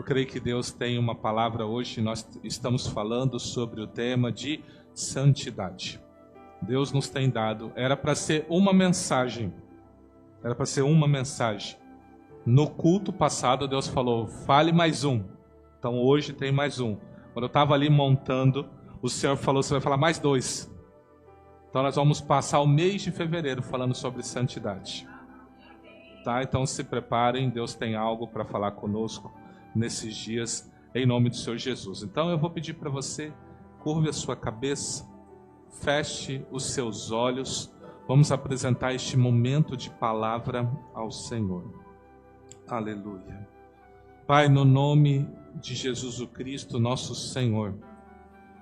creio que Deus tem uma palavra hoje. Nós estamos falando sobre o tema de santidade. Deus nos tem dado. Era para ser uma mensagem. No culto passado, Deus falou, fale mais um. Então hoje tem mais um. Quando eu estava ali montando, o Senhor falou, você vai falar mais dois. Então nós vamos passar o mês de fevereiro falando sobre santidade. Tá? Então se preparem, Deus tem algo para falar conosco nesses dias, em nome do Senhor Jesus. Então eu vou pedir para você, curve a sua cabeça, feche os seus olhos, vamos apresentar este momento de palavra ao Senhor. Aleluia. Pai, no nome de Jesus o Cristo, nosso Senhor,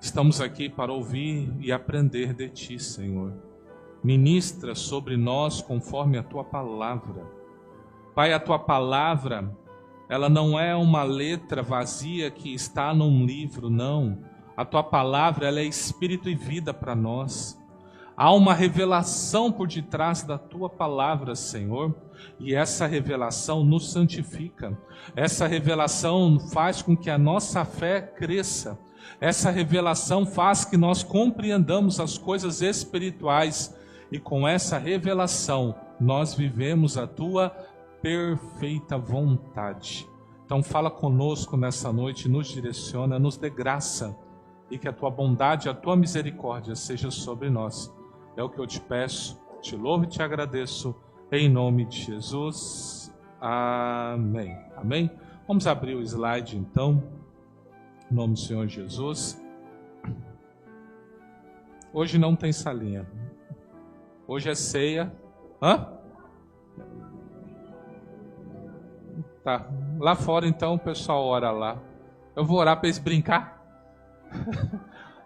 estamos aqui para ouvir e aprender de Ti, Senhor. Ministra sobre nós conforme a Tua palavra. Pai, a Tua palavra, ela não é uma letra vazia que está num livro, não. A Tua palavra, ela é espírito e vida para nós. Há uma revelação por detrás da Tua palavra, Senhor, e essa revelação nos santifica. Essa revelação faz com que a nossa fé cresça. Essa revelação faz que nós compreendamos as coisas espirituais e com essa revelação nós vivemos a Tua perfeita vontade. Então fala conosco nessa noite, nos direciona, nos dê graça e que a Tua bondade, a Tua misericórdia seja sobre nós. É o que eu te peço, te louvo e te agradeço em nome de Jesus. Amém. Amém? Vamos abrir o slide então. Em nome do Senhor Jesus. Hoje não tem salinha. Hoje é ceia. Tá. Lá fora então o pessoal ora lá. Eu vou orar para eles brincar.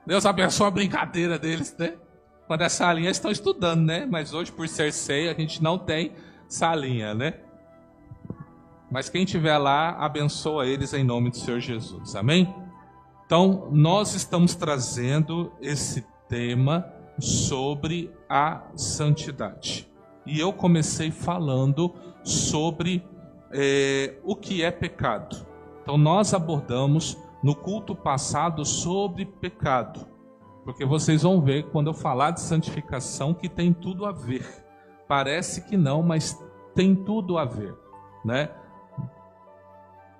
Deus abençoe a brincadeira deles, né? Quando é salinha eles estão estudando, né? Mas hoje por ser ceia a gente não tem salinha, né? Mas quem estiver lá, abençoa eles em nome do Senhor Jesus. Amém? Então, nós estamos trazendo esse tema sobre a santidade. E eu comecei falando sobre o que é pecado. Então, nós abordamos no culto passado sobre pecado. Porque vocês vão ver quando eu falar de santificação que tem tudo a ver. Parece que não, mas tem tudo a ver, né?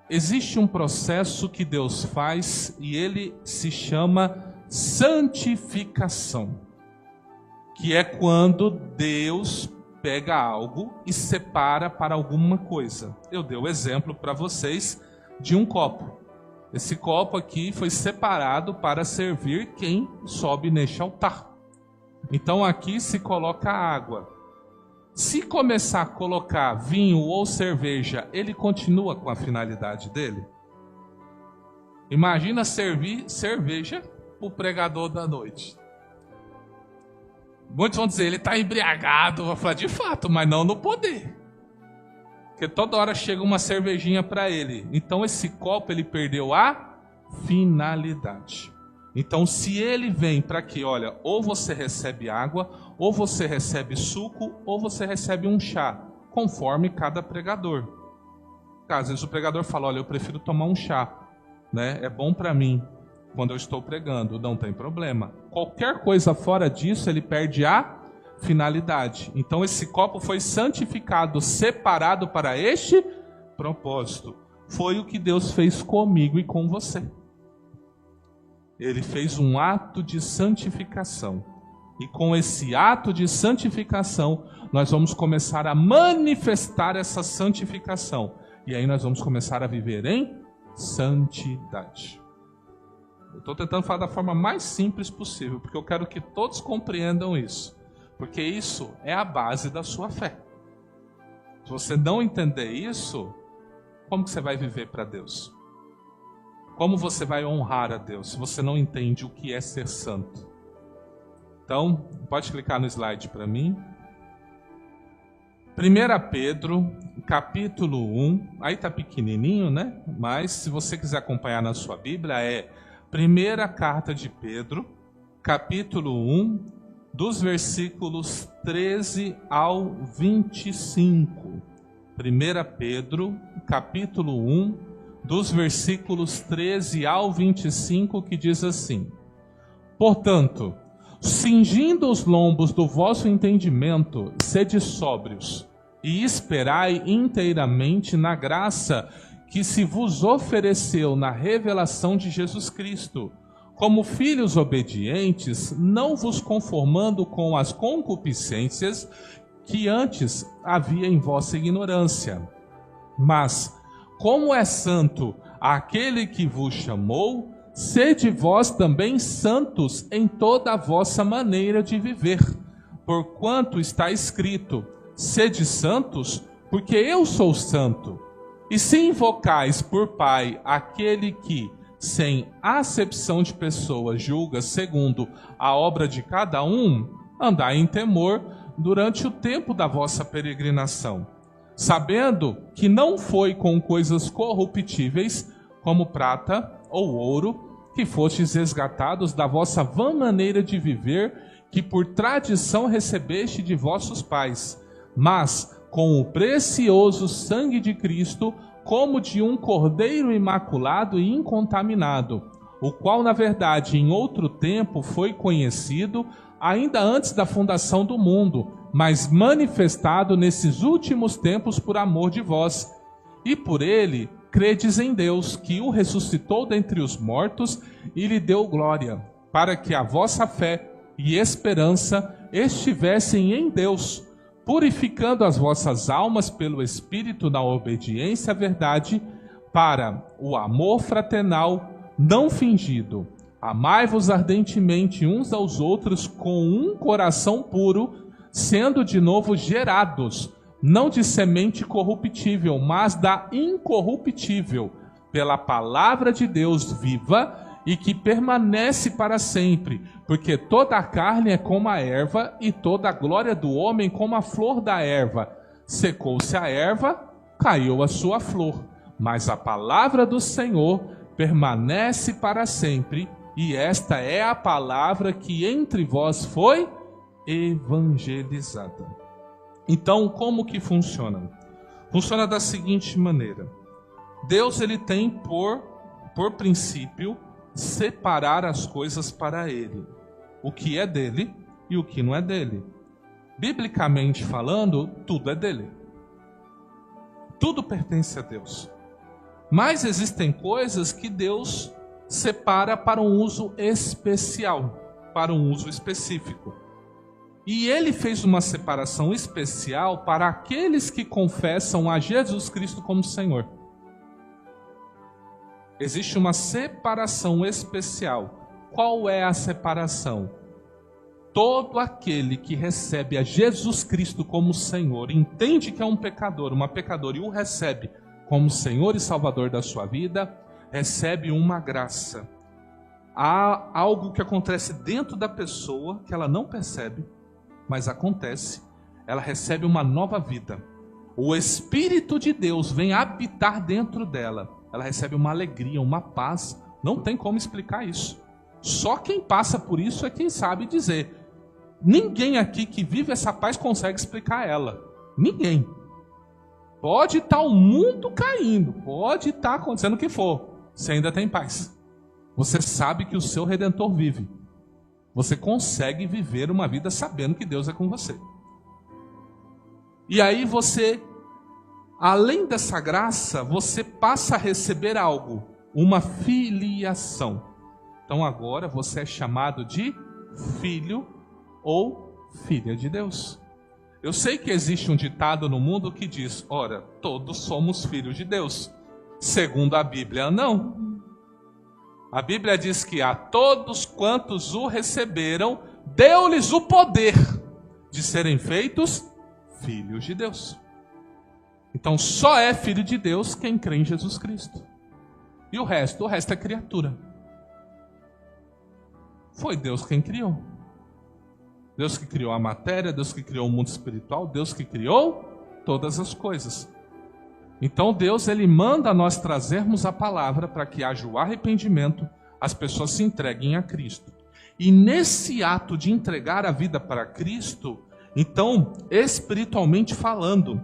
Existe um processo que Deus faz e ele se chama santificação, que é quando Deus pega algo e separa para alguma coisa. Eu dei o exemplo para vocês de um copo. Esse copo aqui foi separado para servir quem sobe neste altar. Então aqui se coloca água. Se começar a colocar vinho ou cerveja, ele continua com a finalidade dele? Imagina servir cerveja para o pregador da noite. Muitos vão dizer, ele está embriagado. Eu vou falar, de fato, mas não no poder. Porque toda hora chega uma cervejinha para ele. Então esse copo ele perdeu a finalidade. Então se ele vem para aqui, olha, ou você recebe água, ou você recebe suco, ou você recebe um chá, conforme cada pregador. Às vezes o pregador fala, olha, eu prefiro tomar um chá, né? É bom para mim quando eu estou pregando, não tem problema. Qualquer coisa fora disso, ele perde a finalidade. Então esse copo foi santificado, separado para este propósito. Foi o que Deus fez comigo e com você. Ele fez um ato de santificação. E com esse ato de santificação, nós vamos começar a manifestar essa santificação. E aí nós vamos começar a viver em santidade. Eu estou tentando falar da forma mais simples possível, porque eu quero que todos compreendam isso. Porque isso é a base da sua fé. Se você não entender isso, como que você vai viver para Deus? Como você vai honrar a Deus se você não entende o que é ser santo? Então, pode clicar no slide para mim. 1 Pedro, capítulo 1. Aí está pequenininho, né? Mas se você quiser acompanhar na sua Bíblia, é 1ª carta de Pedro, capítulo 1, dos versículos 13 ao 25. 1 Pedro, capítulo 1, dos versículos 13 ao 25, que diz assim: portanto, cingindo os lombos do vosso entendimento, sede sóbrios, e esperai inteiramente na graça que se vos ofereceu na revelação de Jesus Cristo, como filhos obedientes, não vos conformando com as concupiscências que antes havia em vossa ignorância. Mas, como é santo aquele que vos chamou, sede vós também santos em toda a vossa maneira de viver, porquanto está escrito: sede santos, porque eu sou santo. E se invocais por Pai aquele que, sem acepção de pessoas, julga segundo a obra de cada um, andai em temor durante o tempo da vossa peregrinação, sabendo que não foi com coisas corruptíveis, como prata ou ouro, que fostes resgatados da vossa vã maneira de viver, que por tradição recebeste de vossos pais, mas com o precioso sangue de Cristo, como de um cordeiro imaculado e incontaminado, o qual, na verdade, em outro tempo foi conhecido, ainda antes da fundação do mundo, mas manifestado nesses últimos tempos por amor de vós. E por ele credes em Deus, que o ressuscitou dentre os mortos e lhe deu glória, para que a vossa fé e esperança estivessem em Deus, purificando as vossas almas pelo Espírito na obediência à verdade, para o amor fraternal não fingido. Amai-vos ardentemente uns aos outros com um coração puro, sendo de novo gerados, não de semente corruptível, mas da incorruptível, pela palavra de Deus viva e que permanece para sempre, porque toda a carne é como a erva, e toda a glória do homem como a flor da erva. Secou-se a erva, caiu a sua flor, mas a palavra do Senhor permanece para sempre, e esta é a palavra que entre vós foi evangelizada. Então, como que funciona? Funciona da seguinte maneira: Deus, ele tem por princípio separar as coisas para ele, o que é dele e o que não é dele. Biblicamente falando, tudo é dele. Tudo pertence a Deus. Mas existem coisas que Deus separa para um uso especial, para um uso específico. E ele fez uma separação especial para aqueles que confessam a Jesus Cristo como Senhor. Existe uma separação especial. Qual é a separação? Todo aquele que recebe a Jesus Cristo como Senhor, entende que é um pecador, uma pecadora, e o recebe como Senhor e Salvador da sua vida, recebe uma graça. Há algo que acontece dentro da pessoa que ela não percebe, mas acontece. Ela recebe uma nova vida. O Espírito de Deus vem habitar dentro dela. Ela recebe uma alegria, uma paz. Não tem como explicar isso. Só quem passa por isso é quem sabe dizer. Ninguém aqui que vive essa paz consegue explicar ela. Ninguém. Pode estar o mundo caindo, pode estar acontecendo o que for, você ainda tem paz. Você sabe que o seu Redentor vive. Você consegue viver uma vida sabendo que Deus é com você. E aí você, além dessa graça, você passa a receber algo, uma filiação. Então agora você é chamado de filho ou filha de Deus. Eu sei que existe um ditado no mundo que diz: ora, todos somos filhos de Deus. Segundo a Bíblia, não. A Bíblia diz que a todos quantos o receberam, deu-lhes o poder de serem feitos filhos de Deus. Então só é filho de Deus quem crê em Jesus Cristo. E o resto é criatura. Foi Deus quem criou. Deus que criou a matéria, Deus que criou o mundo espiritual, Deus que criou todas as coisas. Então Deus, ele manda nós trazermos a palavra para que haja o arrependimento, as pessoas se entreguem a Cristo. E nesse ato de entregar a vida para Cristo, então, espiritualmente falando,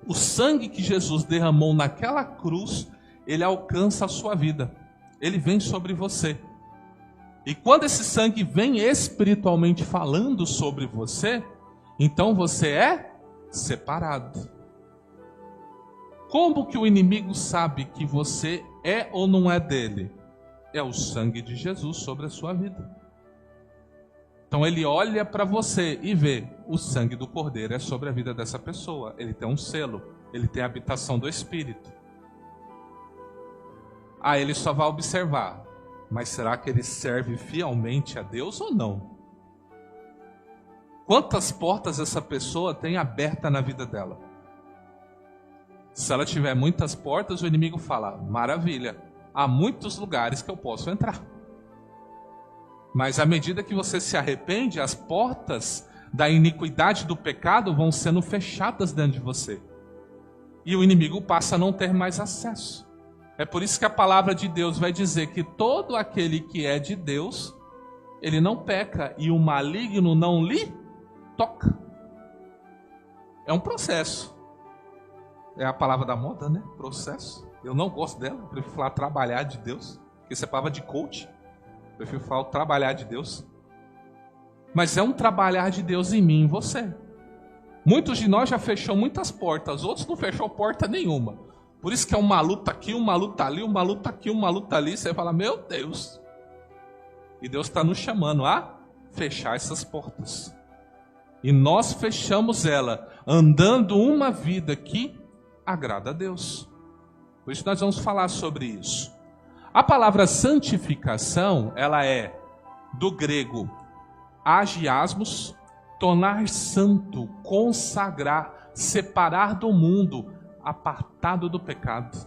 o sangue que Jesus derramou naquela cruz, ele alcança a sua vida. Ele vem sobre você. E quando esse sangue vem espiritualmente falando sobre você, então você é separado. Como que o inimigo sabe que você é ou não é dele? É o sangue de Jesus sobre a sua vida. Então ele olha para você e vê, o sangue do Cordeiro é sobre a vida dessa pessoa. Ele tem um selo, ele tem a habitação do Espírito. Aí ele só vai observar, mas será que ele serve fielmente a Deus ou não? Quantas portas essa pessoa tem aberta na vida dela? Se ela tiver muitas portas, o inimigo fala, maravilha, há muitos lugares que eu posso entrar. Mas à medida que você se arrepende, as portas da iniquidade do pecado vão sendo fechadas dentro de você. E o inimigo passa a não ter mais acesso. É por isso que a palavra de Deus vai dizer que todo aquele que é de Deus, ele não peca e o maligno não lhe toca. É um processo. É a palavra da moda, né? Processo. Eu não gosto dela, eu prefiro falar trabalhar de Deus, porque isso é palavra de coach. Eu prefiro falar trabalhar de Deus. Mas é um trabalhar de Deus em mim e em você. Muitos de nós já fechou muitas portas, outros não fechou porta nenhuma. Por isso que é uma luta aqui, uma luta ali, uma luta aqui, uma luta ali. Você fala, meu Deus. E Deus está nos chamando a fechar essas portas. E nós fechamos ela, andando uma vida que agrada a Deus. Por isso nós vamos falar sobre isso. A palavra santificação, ela é do grego agiasmos, tornar santo, consagrar, separar do mundo, apartado do pecado.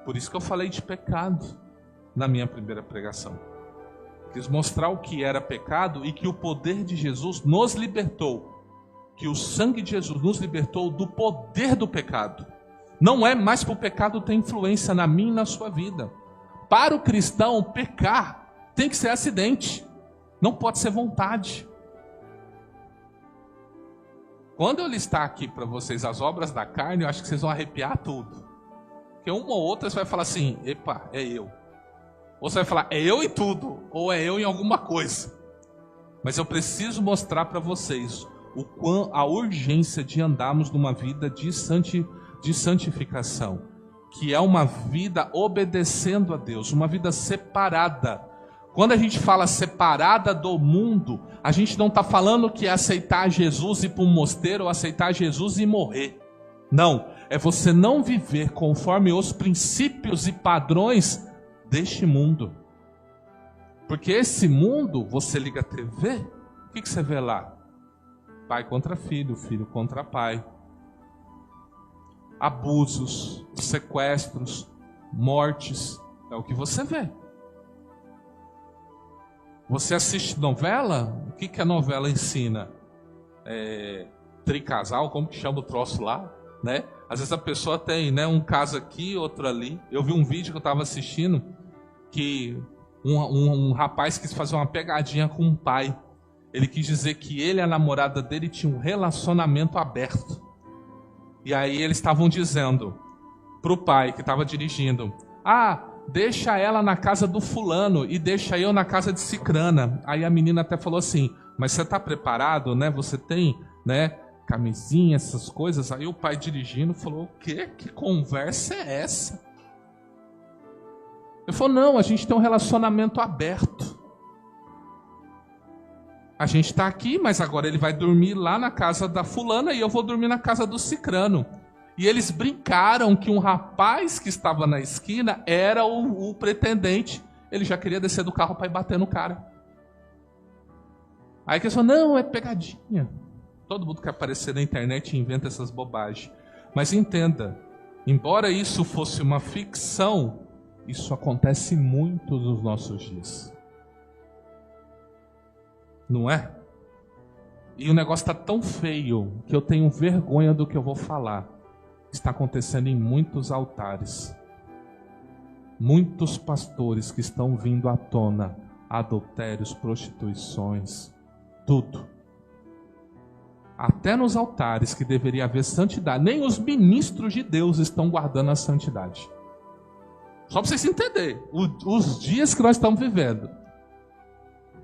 Por isso que eu falei de pecado na minha primeira pregação. Quis mostrar o que era pecado e que o poder de Jesus nos libertou. Que o sangue de Jesus nos libertou do poder do pecado. Não é mais para o pecado ter influência na minha e na sua vida. Para o cristão, pecar tem que ser acidente. Não pode ser vontade. Quando eu listar aqui para vocês as obras da carne, eu acho que vocês vão arrepiar tudo. Porque uma ou outra você vai falar assim, epa, é eu. Ou você vai falar, é eu em tudo, ou é eu em alguma coisa. Mas eu preciso mostrar para vocês a urgência de andarmos numa vida de santificação. Que é uma vida obedecendo a Deus, uma vida separada. Quando a gente fala separada do mundo, a gente não está falando que é aceitar Jesus e ir para um mosteiro ou aceitar Jesus e morrer. Não, é você não viver conforme os princípios e padrões deste mundo. Porque esse mundo, você liga a TV, o que você vê lá? Pai contra filho, filho contra pai. Abusos, sequestros, mortes, é o que você vê. Você assiste novela? O que a novela ensina? Tricasal, como que chama o troço lá? Né? Às vezes a pessoa tem, né, um caso aqui, outro ali. Eu vi um vídeo que eu estava assistindo que um rapaz quis fazer uma pegadinha com um pai. Ele quis dizer que ele e a namorada dele tinham um relacionamento aberto. E aí eles estavam dizendo para o pai que estava dirigindo, deixa ela na casa do fulano e deixa eu na casa de cicrana. Aí a menina até falou assim, mas você está preparado, né? Você tem, né, camisinha, essas coisas? Aí o pai dirigindo falou, o quê? Que conversa é essa? Ele falou, não, a gente tem um relacionamento aberto. A gente está aqui, mas agora ele vai dormir lá na casa da fulana e eu vou dormir na casa do cicrano. E eles brincaram que um rapaz que estava na esquina era o pretendente. Ele já queria descer do carro para ir bater no cara. Aí que eles falaram, não, é pegadinha. Todo mundo quer aparecer na internet e inventa essas bobagens. Mas entenda, embora isso fosse uma ficção, isso acontece muito nos nossos dias. Não é? E o negócio está tão feio que eu tenho vergonha do que eu vou falar. Está acontecendo em muitos altares. Muitos pastores que estão vindo à tona. Adultérios, prostituições, tudo. Até nos altares que deveria haver santidade. Nem os ministros de Deus estão guardando a santidade. Só para vocês entenderem, os dias que nós estamos vivendo.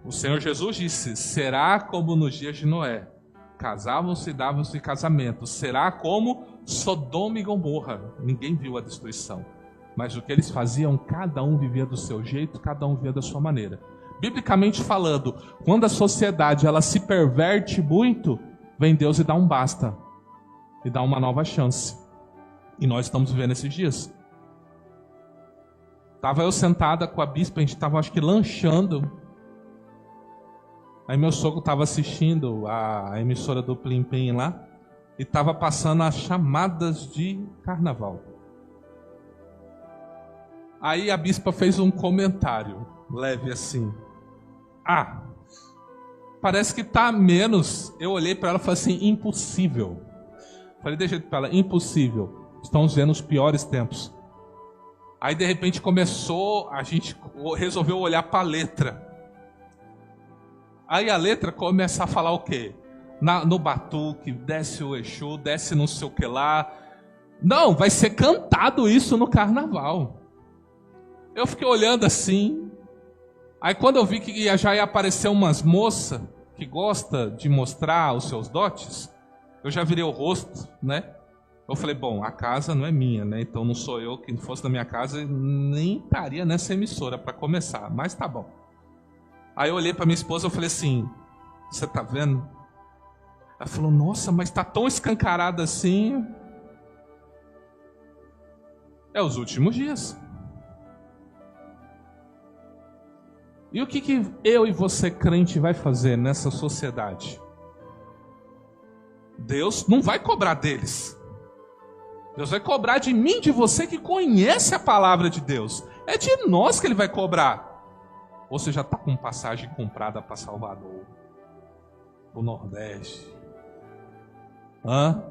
O Senhor Jesus disse, será como nos dias de Noé. Casavam-se e davam-se casamento. Será como Sodoma e Gomorra. Ninguém viu a destruição. Mas o que eles faziam, cada um vivia do seu jeito, cada um vivia da sua maneira. Biblicamente falando, quando a sociedade ela se perverte muito, vem Deus e dá um basta. E dá uma nova chance. E nós estamos vivendo esses dias. Estava eu sentada com a bispa, a gente estava acho que lanchando. Aí meu sogro estava assistindo a emissora do Plim Plim lá. E estava passando as chamadas de carnaval. Aí a bispa fez um comentário leve assim. Ah, parece que tá menos. Eu olhei para ela e falei assim, impossível. Falei de jeito para ela, impossível. Estamos vendo os piores tempos. Aí de repente começou, a gente resolveu olhar para a letra. Aí a letra começa a falar o quê? No batuque, desce o Exu, desce não sei o que lá. Não, vai ser cantado isso no carnaval. Eu fiquei olhando assim. Aí quando eu vi que já ia aparecer umas moças que gostam de mostrar os seus dotes, eu já virei o rosto, né? Eu falei, bom, a casa não é minha, né? Então não sou eu, que fosse da minha casa, nem estaria nessa emissora para começar, mas tá bom. Aí eu olhei para minha esposa e falei assim, você tá vendo? Ela falou, nossa, mas tá tão escancarado assim. É os últimos dias. E o que eu e você, crente, vai fazer nessa sociedade? Deus não vai cobrar deles. Deus vai cobrar de mim, de você que conhece a palavra de Deus. É de nós que Ele vai cobrar. Ou você já está com passagem comprada para Salvador, para o Nordeste? Hã?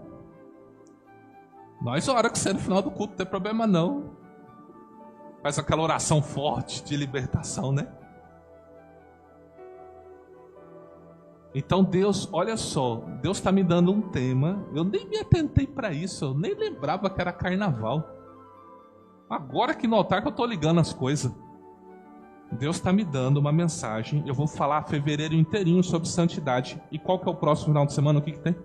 Nós ora que você no final do culto, não tem problema não. Faz aquela oração forte de libertação, né? Então Deus, olha só, Deus está me dando um tema, eu nem me atentei para isso, eu nem lembrava que era carnaval. Agora que no altar que eu estou ligando as coisas. Deus está me dando uma mensagem, eu vou falar fevereiro inteirinho sobre santidade. E qual que é o próximo final de semana, o que tem?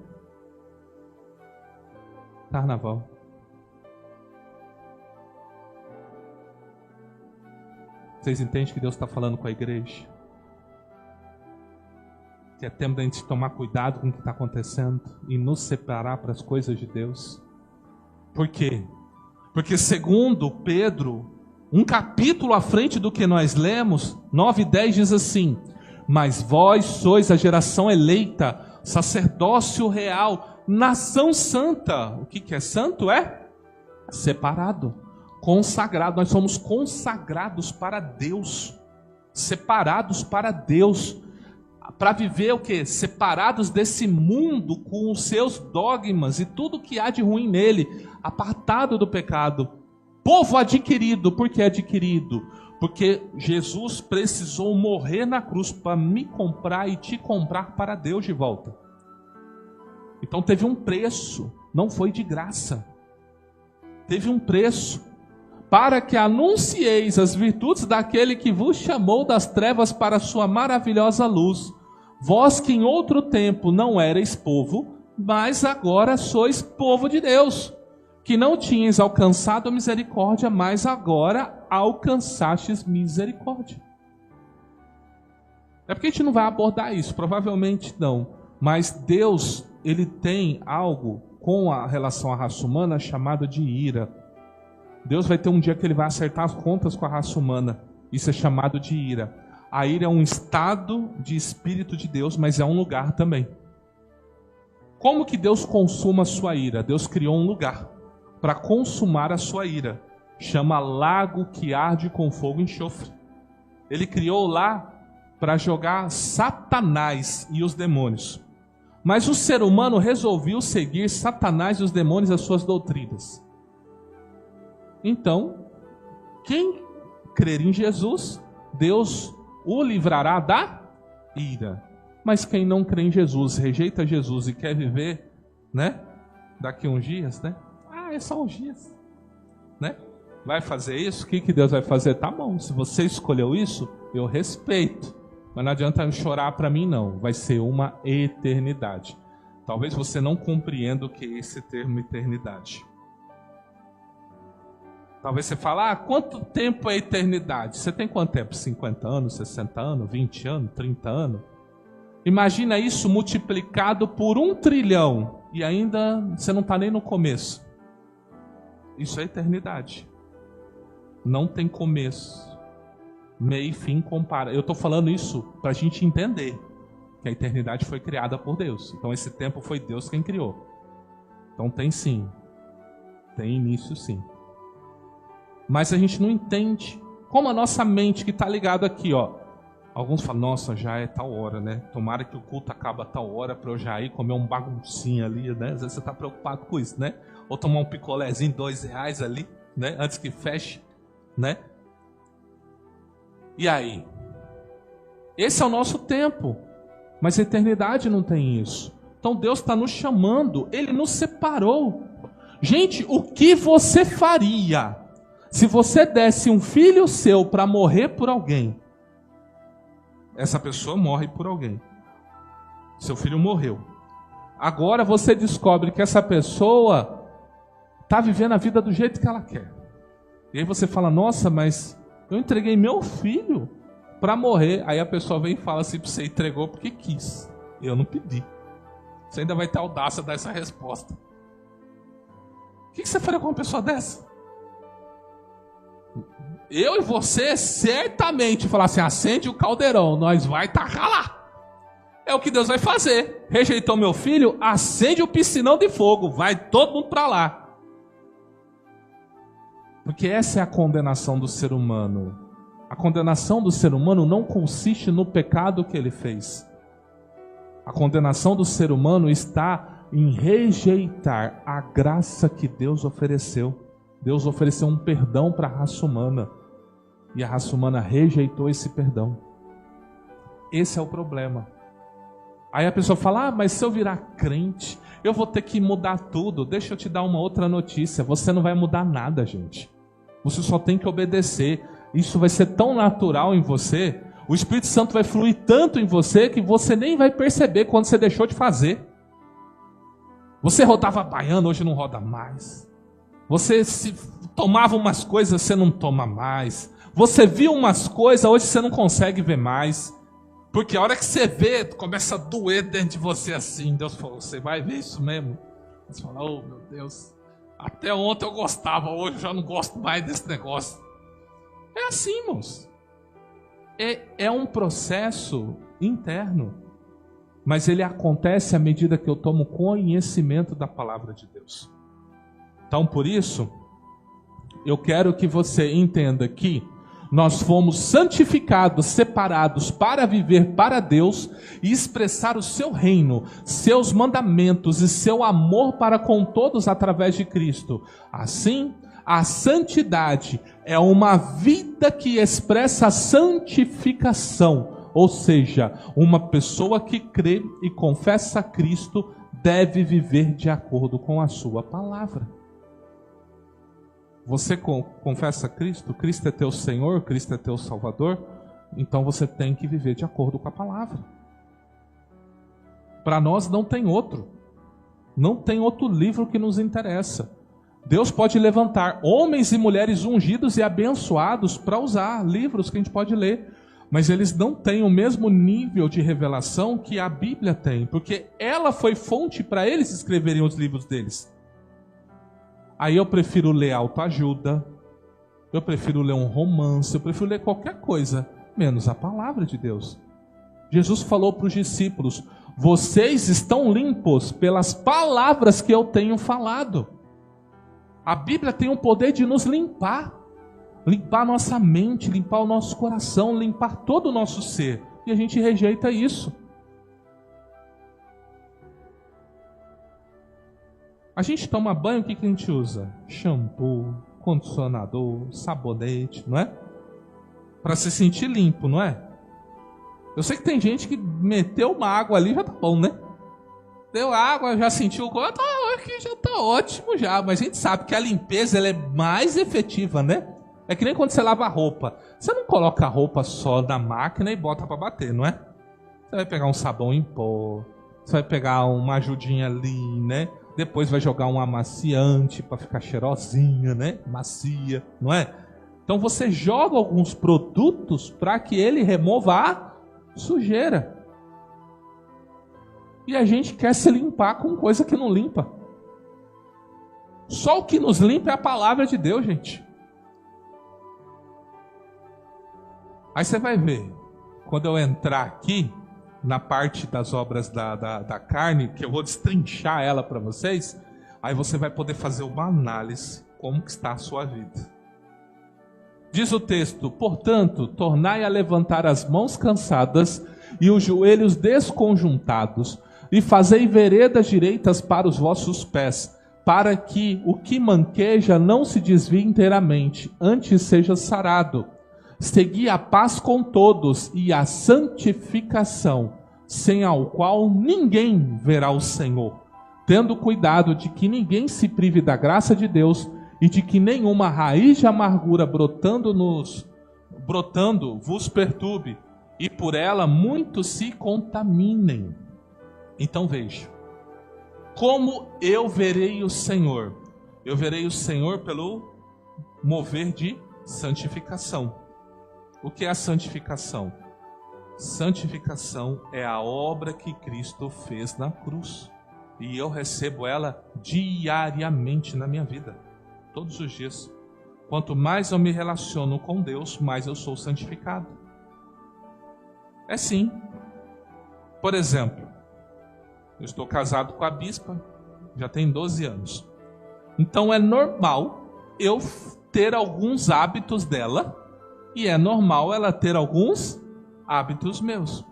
Carnaval. Vocês entendem que Deus está falando com a igreja? Que é tempo da gente tomar cuidado com o que está acontecendo e nos separar para as coisas de Deus. Por quê? Porque segundo Pedro, um capítulo à frente do que nós lemos, 9:10 diz assim: mas vós sois a geração eleita, sacerdócio real, nação santa. O que é santo? É separado, consagrado. Nós somos consagrados para Deus, separados para Deus. Para viver o quê? Separados desse mundo com os seus dogmas e tudo que há de ruim nele, apartado do pecado. Povo adquirido. Por que adquirido? Porque Jesus precisou morrer na cruz para me comprar e te comprar para Deus de volta. Então teve um preço, não foi de graça. Teve um preço. Para que anuncieis as virtudes daquele que vos chamou das trevas para a sua maravilhosa luz. Vós que em outro tempo não erais povo, mas agora sois povo de Deus. Que não tinhas alcançado a misericórdia, mas agora alcançastes misericórdia. É porque a gente não vai abordar isso, provavelmente não. Mas Deus, Ele tem algo com a relação à raça humana chamado de ira. Deus vai ter um dia que Ele vai acertar as contas com a raça humana. Isso é chamado de ira. A ira é um estado de espírito de Deus, mas é um lugar também. Como que Deus consuma a sua ira? Deus criou um lugar para consumar a sua ira. Chama lago que arde com fogo e enxofre. Ele criou lá para jogar Satanás e os demônios. Mas o ser humano resolveu seguir Satanás e os demônios as suas doutrinas. Então, quem crer em Jesus, Deus o livrará da ira. Mas quem não crê em Jesus, rejeita Jesus e quer viver, né? Daqui uns dias, né? É só uns dias, né? Vai fazer isso? O que Deus vai fazer? Tá bom, se você escolheu isso, eu respeito. Mas não adianta chorar para mim, não. Vai ser uma eternidade. Talvez você não compreenda o que é esse termo eternidade. Talvez você fale, quanto tempo é eternidade? Você tem quanto tempo? 50 anos, 60 anos, 20 anos, 30 anos? Imagina isso multiplicado por 1 trilhão. E ainda você não está nem no começo. Isso é eternidade. Não tem começo. Meio e fim compara. Eu estou falando isso para a gente entender que a eternidade foi criada por Deus. Então esse tempo foi Deus quem criou. Então tem sim. Tem início sim. Mas a gente não entende. Como a nossa mente que está ligada aqui, ó. Alguns falam, nossa, já é tal hora, né? Tomara que o culto acabe a tal hora para eu já ir comer um baguncinho ali, né? Às vezes você está preocupado com isso, né? Ou tomar um picolézinho, R$2 ali, né? Antes que feche, né? E aí? Esse é o nosso tempo. Mas a eternidade não tem isso. Então Deus está nos chamando, Ele nos separou. Gente, o que você faria se você desse um filho seu para morrer por alguém? Essa pessoa morre por alguém. Seu filho morreu. Agora você descobre que essa pessoa está vivendo a vida do jeito que ela quer. E aí você fala, nossa, mas eu entreguei meu filho para morrer. Aí a pessoa vem e fala assim, você entregou porque quis. Eu não pedi. Você ainda vai ter audácia de dar essa resposta. O que você faria com uma pessoa dessa? Eu e você certamente falar assim, acende o caldeirão, nós vai tacar lá. É o que Deus vai fazer. Rejeitou meu filho, acende o piscinão de fogo, vai todo mundo para lá. Porque essa é a condenação do ser humano. A condenação do ser humano não consiste no pecado que ele fez. A condenação do ser humano está em rejeitar a graça que Deus ofereceu. Deus ofereceu um perdão para a raça humana. E a raça humana rejeitou esse perdão. Esse é o problema. Aí a pessoa fala, mas se eu virar crente, eu vou ter que mudar tudo. Deixa eu te dar uma outra notícia. Você não vai mudar nada, gente. Você só tem que obedecer. Isso vai ser tão natural em você. O Espírito Santo vai fluir tanto em você que você nem vai perceber quando você deixou de fazer. Você rodava baiano, hoje não roda mais. Você tomava umas coisas, você não toma mais. Você viu umas coisas, hoje você não consegue ver mais. Porque a hora que você vê, começa a doer dentro de você assim. Deus falou, você vai ver isso mesmo? Você fala, oh meu Deus, até ontem eu gostava, hoje eu já não gosto mais desse negócio. É assim, irmãos. É um processo interno. Mas ele acontece à medida que eu tomo conhecimento da palavra de Deus. Então, por isso, eu quero que você entenda que nós fomos santificados, separados para viver para Deus e expressar o seu reino, seus mandamentos e seu amor para com todos através de Cristo. Assim, a santidade é uma vida que expressa a santificação, ou seja, uma pessoa que crê e confessa a Cristo deve viver de acordo com a sua palavra. Você confessa Cristo? Cristo é teu Senhor? Cristo é teu Salvador? Então você tem que viver de acordo com a palavra. Para nós não tem outro. Não tem outro livro que nos interessa. Deus pode levantar homens e mulheres ungidos e abençoados para usar livros que a gente pode ler. Mas eles não têm o mesmo nível de revelação que a Bíblia tem. Porque ela foi fonte para eles escreverem os livros deles. Aí eu prefiro ler autoajuda, eu prefiro ler um romance, eu prefiro ler qualquer coisa, menos a palavra de Deus. Jesus falou para os discípulos, vocês estão limpos pelas palavras que eu tenho falado. A Bíblia tem o poder de nos limpar. Limpar nossa mente, limpar o nosso coração, limpar todo o nosso ser. E a gente rejeita isso. A gente toma banho, o que a gente usa? Shampoo, condicionador, sabonete, não é? Para se sentir limpo, não é? Eu sei que tem gente que meteu uma água ali e já tá bom, né? Deu água, já sentiu o corpo, aqui já tá ótimo já. Mas a gente sabe que a limpeza ela é mais efetiva, né? É que nem quando você lava a roupa. Você não coloca a roupa só na máquina e bota para bater, não é? Você vai pegar um sabão em pó, você vai pegar uma ajudinha ali, né? Depois vai jogar um amaciante para ficar cheirosinha, né? Macia, não é? Então você joga alguns produtos para que ele remova a sujeira. E a gente quer se limpar com coisa que não limpa. Só o que nos limpa é a palavra de Deus, gente. Aí você vai ver, quando eu entrar aqui, na parte das obras da carne, que eu vou destrinchar ela para vocês, aí você vai poder fazer uma análise como que está a sua vida. Diz o texto: portanto, tornai a levantar as mãos cansadas e os joelhos desconjuntados, e fazei veredas direitas para os vossos pés, para que o que manqueja não se desvie inteiramente, antes seja sarado. Segui a paz com todos e a santificação, sem ao qual ninguém verá o Senhor, tendo cuidado de que ninguém se prive da graça de Deus e de que nenhuma raiz de amargura brotando vos perturbe, e por ela muitos se contaminem. Então veja, como eu verei o Senhor? Eu verei o Senhor pelo mover de santificação. O que é a santificação? Santificação é a obra que Cristo fez na cruz. E eu recebo ela diariamente na minha vida. Todos os dias. Quanto mais eu me relaciono com Deus, mais eu sou santificado. É sim. Por exemplo, eu estou casado com a bispa, já tem 12 anos. Então é normal eu ter alguns hábitos dela, e é normal ela ter alguns hábitos meus.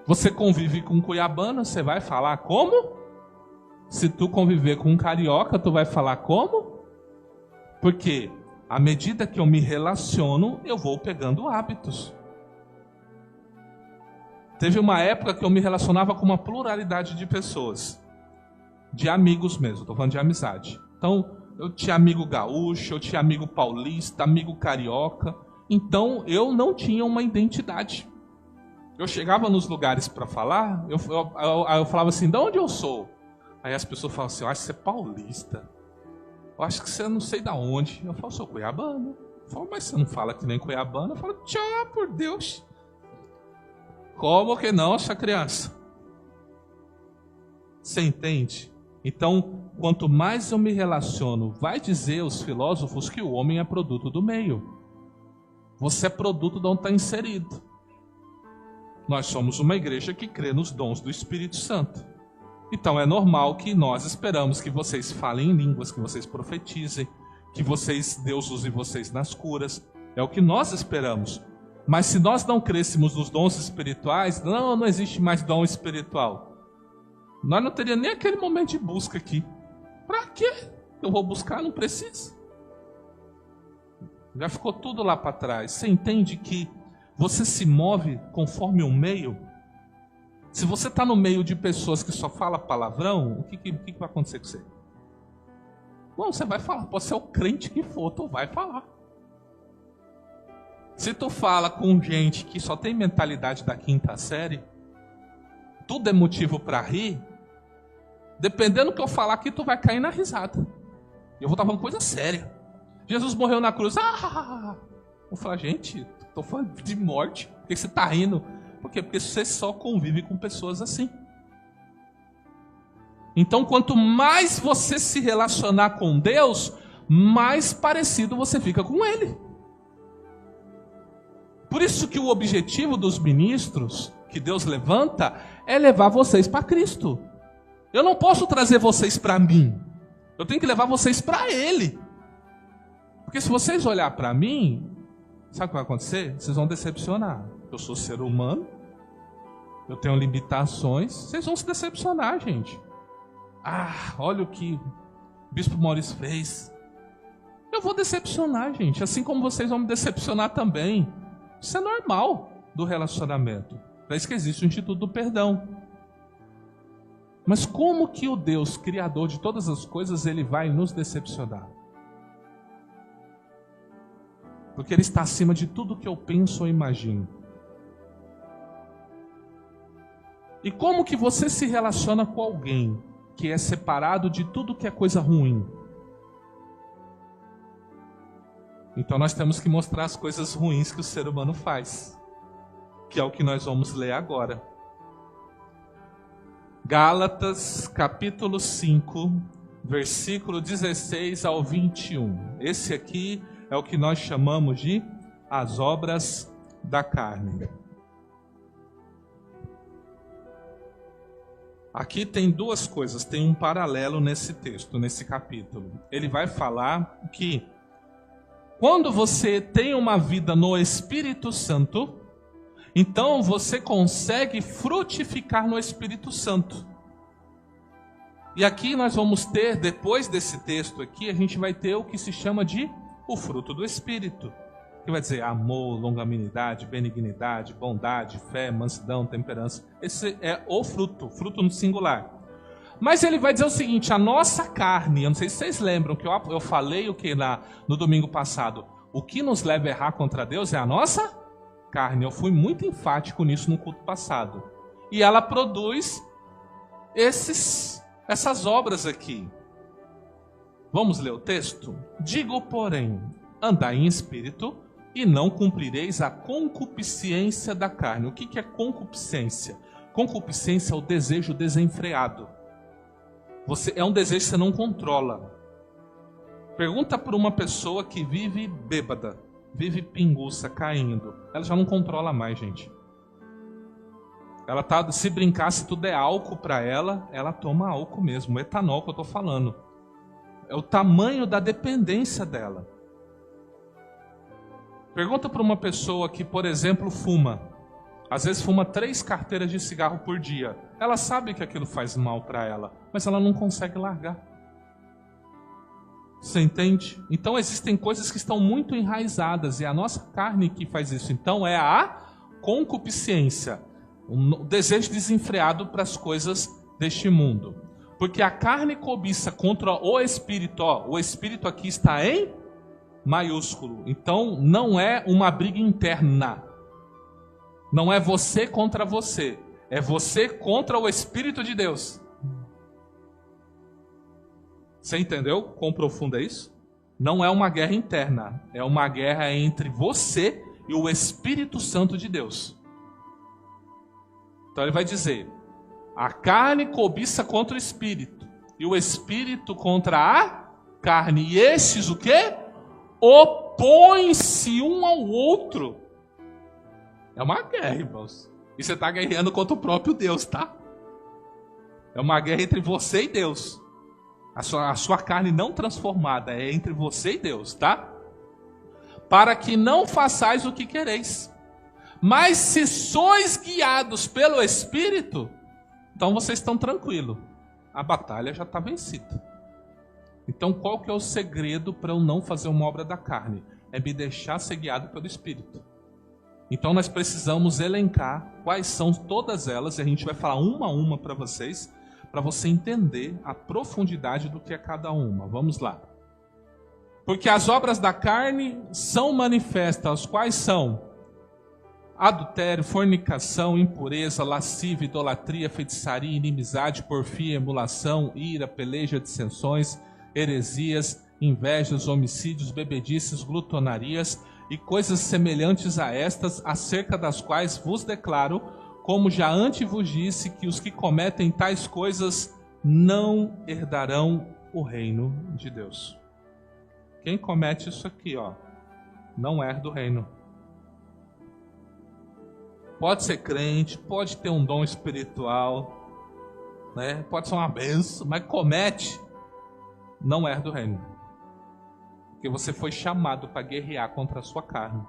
Você convive com um cuiabano, você vai falar como? Se tu conviver com um carioca, tu vai falar como? Porque à medida que eu me relaciono, eu vou pegando hábitos. Teve uma época que eu me relacionava com uma pluralidade de pessoas, de amigos mesmo, estou falando de amizade. Então, eu tinha amigo gaúcho, eu tinha amigo paulista, amigo carioca. Então, eu não tinha uma identidade. Eu chegava nos lugares para falar, eu falava assim, de onde eu sou? Aí as pessoas falavam assim, eu acho que você é paulista. Eu acho que você não sei de onde. Eu falo, sou cuiabano. Eu falo, mas você não fala que nem cuiabano? Eu falo, tchau, por Deus. Como que não, essa criança? Você entende? Então, quanto mais eu me relaciono, vai dizer os filósofos que o homem é produto do meio. Você é produto de onde está inserido. Nós somos uma igreja que crê nos dons do Espírito Santo. Então é normal que nós esperamos que vocês falem em línguas, que vocês profetizem, que Deus use vocês nas curas. É o que nós esperamos. Mas se nós não crescemos nos dons espirituais, não existe mais dom espiritual. Nós não teríamos nem aquele momento de busca aqui. Para quê? Eu vou buscar, não precisa. Já ficou tudo lá para trás. Você entende que você se move conforme o meio? Se você está no meio de pessoas que só falam palavrão, o que vai acontecer com você? Bom, você vai falar. Pode ser o crente que for, tu vai falar. Se tu fala com gente que só tem mentalidade da quinta série, tudo é motivo para rir, dependendo do que eu falar aqui, tu vai cair na risada. Eu vou estar falando coisa séria. Jesus morreu na cruz. Eu falo, gente, estou falando de morte. Por que você está rindo? Por quê? Porque você só convive com pessoas assim. Então, quanto mais você se relacionar com Deus, mais parecido você fica com Ele. Por isso que o objetivo dos ministros que Deus levanta é levar vocês para Cristo. Eu não posso trazer vocês para mim. Eu tenho que levar vocês para Ele. Porque se vocês olhar para mim, sabe o que vai acontecer? Vocês vão decepcionar. Eu sou ser humano, eu tenho limitações, vocês vão se decepcionar, gente. Olha o que o Bispo Maurício fez. Eu vou decepcionar, gente, assim como vocês vão me decepcionar também. Isso é normal do relacionamento. Para isso que existe o Instituto do Perdão. Mas como que o Deus, Criador de todas as coisas, Ele vai nos decepcionar? Porque Ele está acima de tudo que eu penso ou imagino. E como que você se relaciona com alguém que é separado de tudo que é coisa ruim? Então nós temos que mostrar as coisas ruins que o ser humano faz, que é o que nós vamos ler agora. Gálatas capítulo 5, versículo 16 ao 21. Esse aqui é o que nós chamamos de as obras da carne. Aqui tem duas coisas, tem um paralelo nesse texto, nesse capítulo. Ele vai falar que quando você tem uma vida no Espírito Santo, então você consegue frutificar no Espírito Santo. E aqui nós vamos ter, depois desse texto aqui, a gente vai ter o que se chama de o fruto do Espírito. Que vai dizer amor, longanimidade, benignidade, bondade, fé, mansidão, temperança. Esse é o fruto, fruto no singular. Mas ele vai dizer o seguinte, a nossa carne, eu não sei se vocês lembram que eu falei o que no domingo passado, o que nos leva a errar contra Deus é a nossa carne. Eu fui muito enfático nisso no culto passado. E ela produz essas obras aqui. Vamos ler o texto? Digo, porém, andai em espírito e não cumprireis a concupiscência da carne. O que é concupiscência? Concupiscência é o desejo desenfreado. É um desejo que você não controla. Pergunta para uma pessoa que vive bêbada, vive pinguça, caindo. Ela já não controla mais, gente. Ela tá, se brincar, se tudo é álcool para ela, ela toma álcool mesmo. O etanol que eu estou falando. É o tamanho da dependência dela. Pergunta para uma pessoa que, por exemplo, fuma. Às vezes fuma 3 carteiras de cigarro por dia. Ela sabe que aquilo faz mal para ela, mas ela não consegue largar. Você entende? Então existem coisas que estão muito enraizadas e a nossa carne que faz isso. Então é a concupiscência, o desejo desenfreado para as coisas deste mundo. Porque a carne cobiça contra o Espírito. O Espírito aqui está em maiúsculo. Então não é uma briga interna. Não é você contra você. É você contra o Espírito de Deus. Você entendeu quão profundo é isso? Não é uma guerra interna. É uma guerra entre você e o Espírito Santo de Deus. Então ele vai dizer: a carne cobiça contra o Espírito. E o Espírito contra a carne. E estes o quê? Opõem-se um ao outro. É uma guerra, irmãos. E você está guerreando contra o próprio Deus, tá? É uma guerra entre você e Deus. A sua carne não transformada é entre você e Deus, tá? Para que não façais o que quereis. Mas se sois guiados pelo Espírito, então vocês estão tranquilos. A batalha já está vencida. Então qual que é o segredo para eu não fazer uma obra da carne? É me deixar ser guiado pelo Espírito. Então nós precisamos elencar quais são todas elas, e a gente vai falar uma a uma para vocês, para você entender a profundidade do que é cada uma. Vamos lá. Porque as obras da carne são manifestas, quais são? Adultério, fornicação, impureza, lascívia, idolatria, feitiçaria, inimizade, porfia, emulação, ira, peleja, dissensões, heresias, invejas, homicídios, bebedices, glutonarias e coisas semelhantes a estas, acerca das quais vos declaro, como já antes vos disse, que os que cometem tais coisas não herdarão o reino de Deus. Quem comete isso aqui, não herda o reino. Pode ser crente, pode ter um dom espiritual, né? Pode ser uma benção, mas comete, não herda o reino. Porque você foi chamado para guerrear contra a sua carne.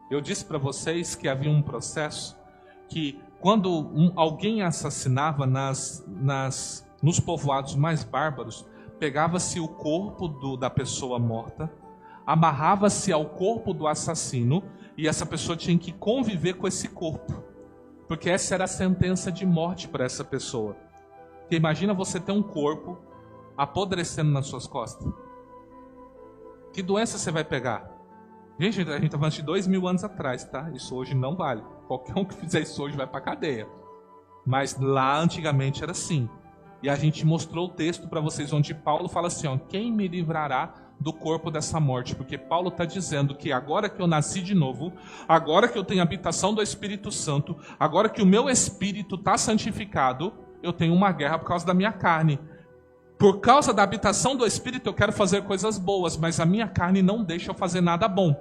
Eu disse para vocês que havia um processo que quando alguém assassinava nos povoados mais bárbaros, pegava-se o corpo da pessoa morta, amarrava-se ao corpo do assassino e essa pessoa tinha que conviver com esse corpo, porque essa era a sentença de morte para essa pessoa. Porque imagina você ter um corpo apodrecendo nas suas costas. Que doença você vai pegar? Gente, a gente está falando de 2000 anos atrás, tá? Isso hoje não vale. Qualquer um que fizer isso hoje vai para cadeia. Mas lá antigamente era assim. E a gente mostrou o texto para vocês onde Paulo fala assim, ó, quem me livrará do corpo dessa morte? Porque Paulo está dizendo que agora que eu nasci de novo, agora que eu tenho a habitação do Espírito Santo, agora que o meu espírito está santificado, eu tenho uma guerra por causa da minha carne. Por causa da habitação do Espírito eu quero fazer coisas boas, mas a minha carne não deixa eu fazer nada bom.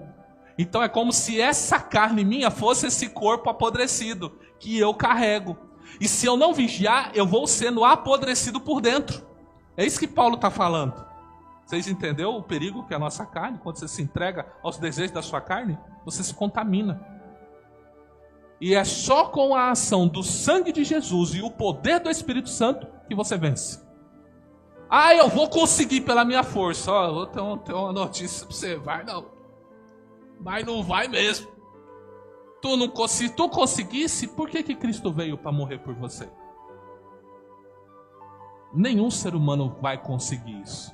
Então é como se essa carne minha fosse esse corpo apodrecido que eu carrego. E se eu não vigiar, eu vou sendo apodrecido por dentro. É isso que Paulo está falando. Vocês entenderam o perigo que é a nossa carne? Quando você se entrega aos desejos da sua carne, você se contamina. E é só com a ação do sangue de Jesus e o poder do Espírito Santo que você vence. Ah, eu vou conseguir pela minha força. Ó, vou ter uma notícia para você. Vai não. Mas não vai mesmo. Se tu conseguisse, por que Cristo veio para morrer por você? Nenhum ser humano vai conseguir isso.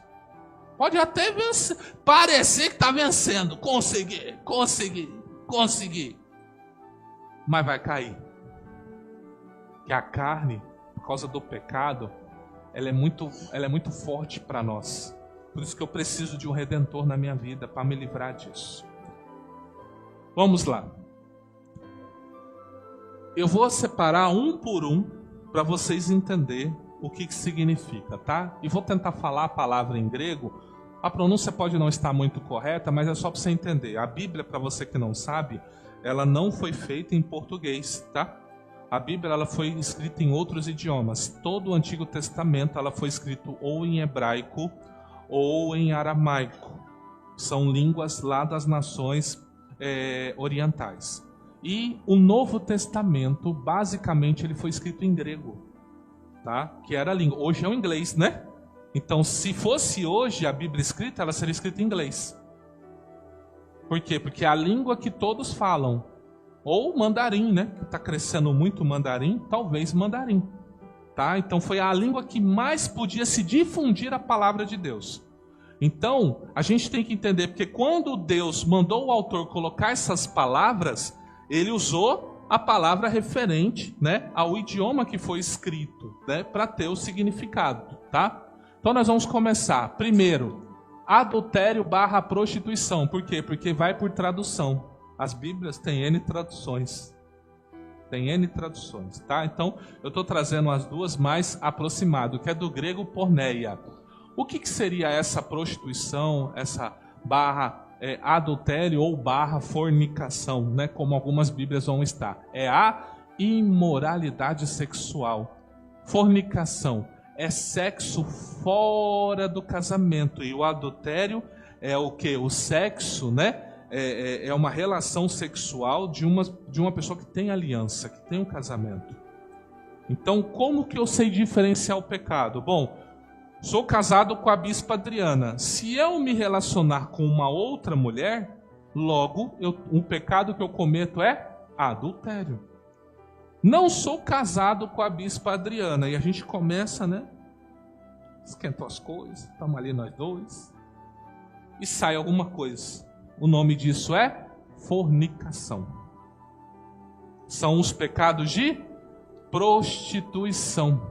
Pode até vencer, parecer que está vencendo. Conseguir. Mas vai cair. Que a carne, por causa do pecado, ela é muito forte para nós. Por isso que eu preciso de um Redentor na minha vida para me livrar disso. Vamos lá. Eu vou separar um por um para vocês entenderem o que significa, tá? E vou tentar falar a palavra em grego. A pronúncia pode não estar muito correta, mas é só para você entender. A Bíblia, para você que não sabe, ela não foi feita em português, tá? A Bíblia ela foi escrita em outros idiomas. Todo o Antigo Testamento ela foi escrito ou em hebraico ou em aramaico. São línguas lá das nações orientais. E o Novo Testamento, basicamente, ele foi escrito em grego, tá? Que era a língua. Hoje é o inglês, né? Então, se fosse hoje a Bíblia escrita, ela seria escrita em inglês. Por quê? Porque é a língua que todos falam. Ou mandarim, né? Que está crescendo muito o mandarim, talvez mandarim. Tá? Então, foi a língua que mais podia se difundir a palavra de Deus. Então, a gente tem que entender, porque quando Deus mandou o autor colocar essas palavras, ele usou a palavra referente, né, ao idioma que foi escrito, né, para ter o significado, tá? Então nós vamos começar. Primeiro, adultério / prostituição. Por quê? Porque vai por tradução. As Bíblias têm N traduções. Tem N traduções, tá? Então eu estou trazendo as duas mais aproximadas, que é do grego porneia. O que seria essa prostituição, essa adultério ou / fornicação, né? Como algumas Bíblias vão estar. É a imoralidade sexual. Fornicação é sexo fora do casamento. E o adultério é o quê? O sexo, né? É uma relação sexual de uma pessoa que tem aliança, que tem um casamento. Então, como que eu sei diferenciar o pecado? Bom, sou casado com a bispa Adriana. Se eu me relacionar com uma outra mulher, logo, o pecado que eu cometo é adultério. Não sou casado com a bispa Adriana. E a gente começa, né? Esquentou as coisas, estamos ali nós dois. E sai alguma coisa. O nome disso é fornicação. São os pecados de prostituição,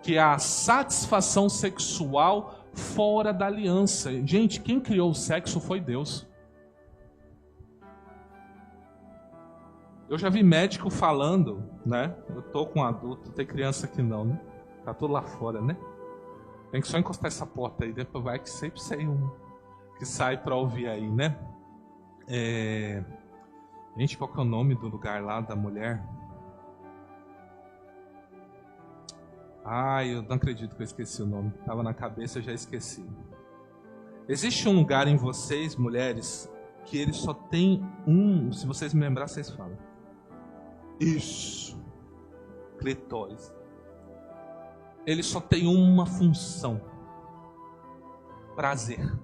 que é a satisfação sexual fora da aliança. Gente, quem criou o sexo foi Deus. Eu já vi médico falando, né? Eu tô com um adulto, tem criança aqui não, né? Tá tudo lá fora, né? Tem que só encostar essa porta aí, depois vai que sempre sai um que sai para ouvir aí, né? Gente, qual que é o nome do lugar lá da mulher? Eu não acredito que eu esqueci o nome. Estava na cabeça, eu já esqueci. Existe um lugar em vocês, mulheres, que ele só tem um... Se vocês me lembrar, vocês falam. Isso. Clitóris. Ele só tem uma função. Prazer.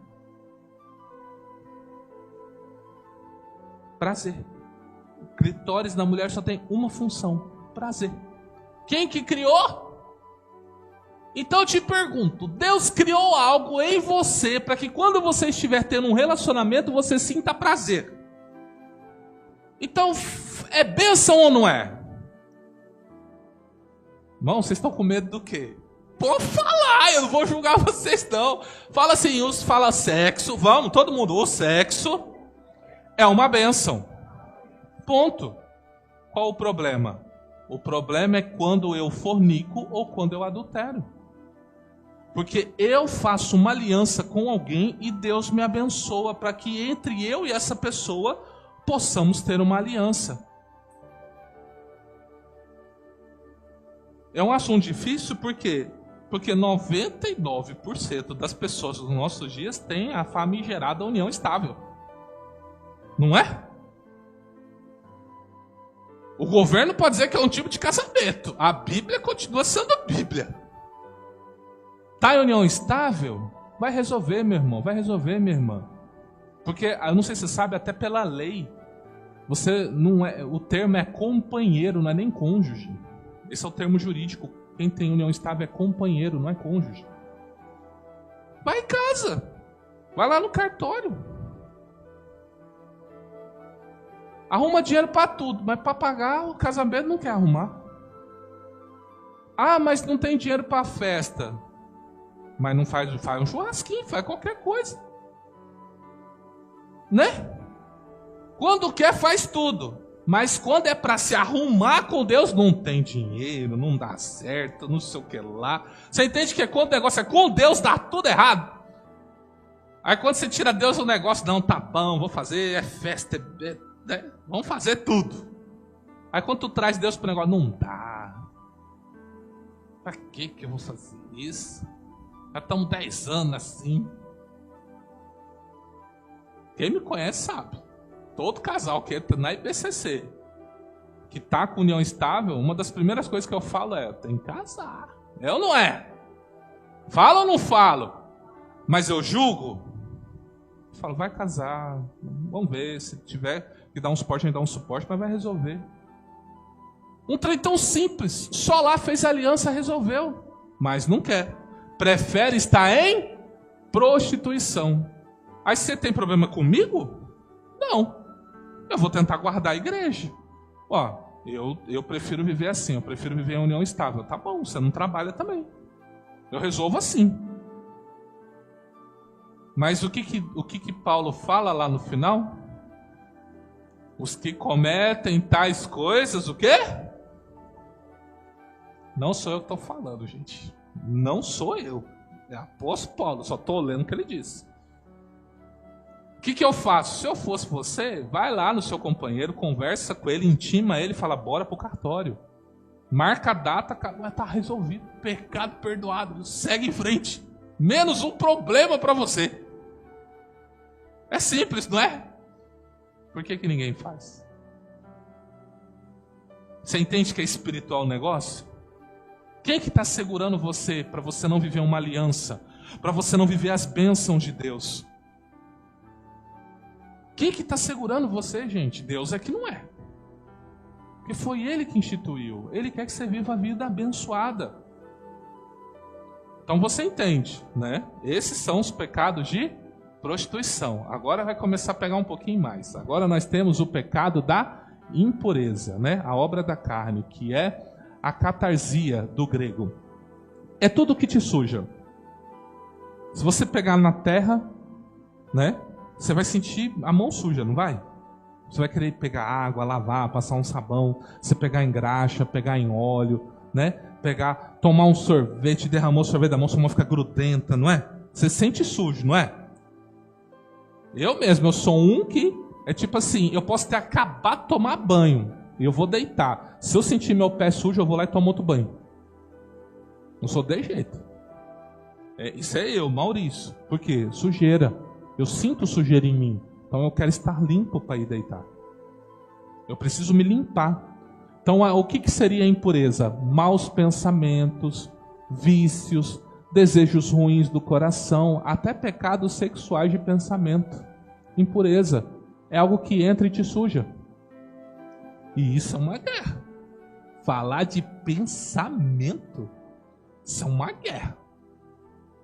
Prazer. O clitóris na mulher só tem uma função. Prazer. Quem que criou? Então eu te pergunto, Deus criou algo em você para que quando você estiver tendo um relacionamento, você sinta prazer. Então, é bênção ou não é? Irmão, vocês estão com medo do quê? Pode falar, eu não vou julgar vocês não. Fala assim, fala sexo, vamos, todo mundo, o sexo é uma bênção. Ponto. Qual o problema? O problema é quando eu fornico ou quando eu adultero. Porque eu faço uma aliança com alguém e Deus me abençoa para que entre eu e essa pessoa possamos ter uma aliança. É um assunto difícil por quê? Porque 99% das pessoas nos nossos dias têm a famigerada união estável. Não é? O governo pode dizer que é um tipo de casamento. A Bíblia continua sendo a Bíblia. Está em união estável? Vai resolver, meu irmão. Vai resolver, minha irmã. Porque, eu não sei se você sabe, até pela lei, você não é, o termo é companheiro, não é nem cônjuge. Esse é o termo jurídico. Quem tem união estável é companheiro, não é cônjuge. Vai em casa. Vai lá no cartório. Arruma dinheiro para tudo, mas para pagar o casamento não quer arrumar. Ah, mas não tem dinheiro para festa. Mas não faz um churrasquinho, faz qualquer coisa. Né? Quando quer, faz tudo. Mas quando é para se arrumar com Deus, não tem dinheiro, não dá certo, não sei o que lá. Você entende que quando o negócio é com Deus, dá tudo errado. Aí quando você tira Deus do negócio, não, tá bom, vou fazer, é festa, vamos fazer tudo. Aí quando tu traz Deus pro negócio, não dá. Pra que eu vou fazer isso? Já estamos 10 anos assim. Quem me conhece sabe. Todo casal que entra na IBCC, que está com união estável, uma das primeiras coisas que eu falo é: tem que casar. É ou não é? Falo ou não falo? Mas eu julgo? Eu falo, vai casar. Vamos ver, se tiver que dar um suporte, a gente dá um suporte, mas vai resolver. Um trem tão simples. Só lá fez aliança, resolveu. Mas não quer. Prefere estar em prostituição. Aí você tem problema comigo? Não. Eu vou tentar guardar a igreja. Ó, eu prefiro viver assim, eu prefiro viver em união estável. Tá bom, você não trabalha também. Eu resolvo assim. Mas o que Paulo fala lá no final? Os que cometem tais coisas, o quê? Não sou eu que estou falando, gente. Não sou eu. É apóstolo Paulo, só estou lendo o que ele disse. O que eu faço? Se eu fosse você, vai lá no seu companheiro, conversa com ele, intima ele, fala, bora pro cartório. Marca a data, vai estar resolvido. Pecado perdoado, segue em frente. Menos um problema para você. É simples, não é? Por que ninguém faz? Você entende que é espiritual o negócio? Quem que está segurando você para você não viver uma aliança? Para você não viver as bênçãos de Deus? Quem que está segurando você, gente? Deus é que não é. Porque foi Ele que instituiu. Ele quer que você viva a vida abençoada. Então você entende, né? Esses são os pecados de prostituição. Agora vai começar a pegar um pouquinho mais. Agora nós temos o pecado da impureza, né? A obra da carne, que é a catarsia do grego. É tudo que te suja. Se você pegar na terra, né? Você vai sentir a mão suja, não vai? Você vai querer pegar água, lavar, passar um sabão, você pegar em graxa, pegar em óleo, né? Tomar um sorvete, derramou o sorvete da mão, sua mão fica grudenta, não é? Você sente sujo, não é? Eu mesmo, eu sou um que é tipo assim, eu posso ter acabado de tomar banho e eu vou deitar. Se eu sentir meu pé sujo, eu vou lá e tomo outro banho. Não sou de jeito. Isso é eu, Maurício. Por quê? Sujeira. Eu sinto sujeira em mim, então eu quero estar limpo para ir deitar. Eu preciso me limpar. Então o que seria a impureza? Maus pensamentos, vícios, desejos ruins do coração, até pecados sexuais de pensamento. Impureza é algo que entra e te suja. E isso é uma guerra. Falar de pensamento. Isso é uma guerra.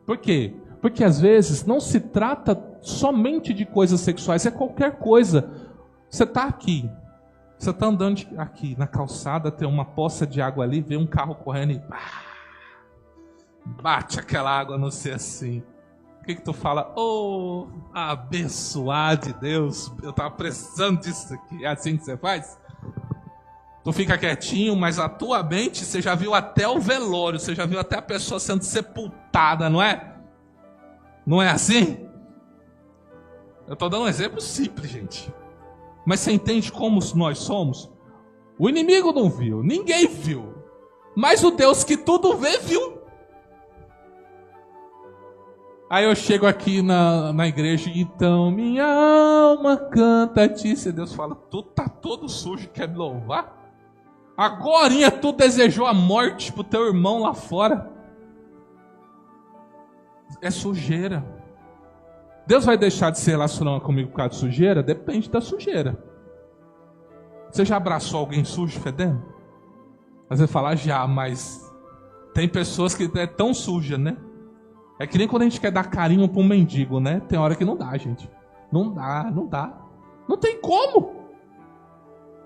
Por quê? Porque às vezes não se trata somente de coisas sexuais, é qualquer coisa. Você está aqui, você está andando aqui na calçada, tem uma poça de água ali, vem um carro correndo e bate aquela água no você assim. O que tu fala? Oh, abençoado de Deus, eu estava precisando disso aqui. É assim que você faz? Tu fica quietinho, mas a tua mente, você já viu até o velório, você já viu até a pessoa sendo sepultada, não é? Não é assim? Eu estou dando um exemplo simples, gente. Mas você entende como nós somos? O inimigo não viu, ninguém viu. Mas o Deus que tudo vê, viu. Aí eu chego aqui na igreja, então minha alma canta a ti. E Deus fala, tu tá todo sujo, quer me louvar? Agorinha tu desejou a morte pro teu irmão lá fora. É sujeira. Deus vai deixar de se relacionar comigo por causa de sujeira? Depende da sujeira. Você já abraçou alguém sujo, fedendo? Mas você fala, já, mas tem pessoas que é tão suja, né? É que nem quando a gente quer dar carinho para um mendigo, né? Tem hora que não dá, gente. Não dá. Não tem como.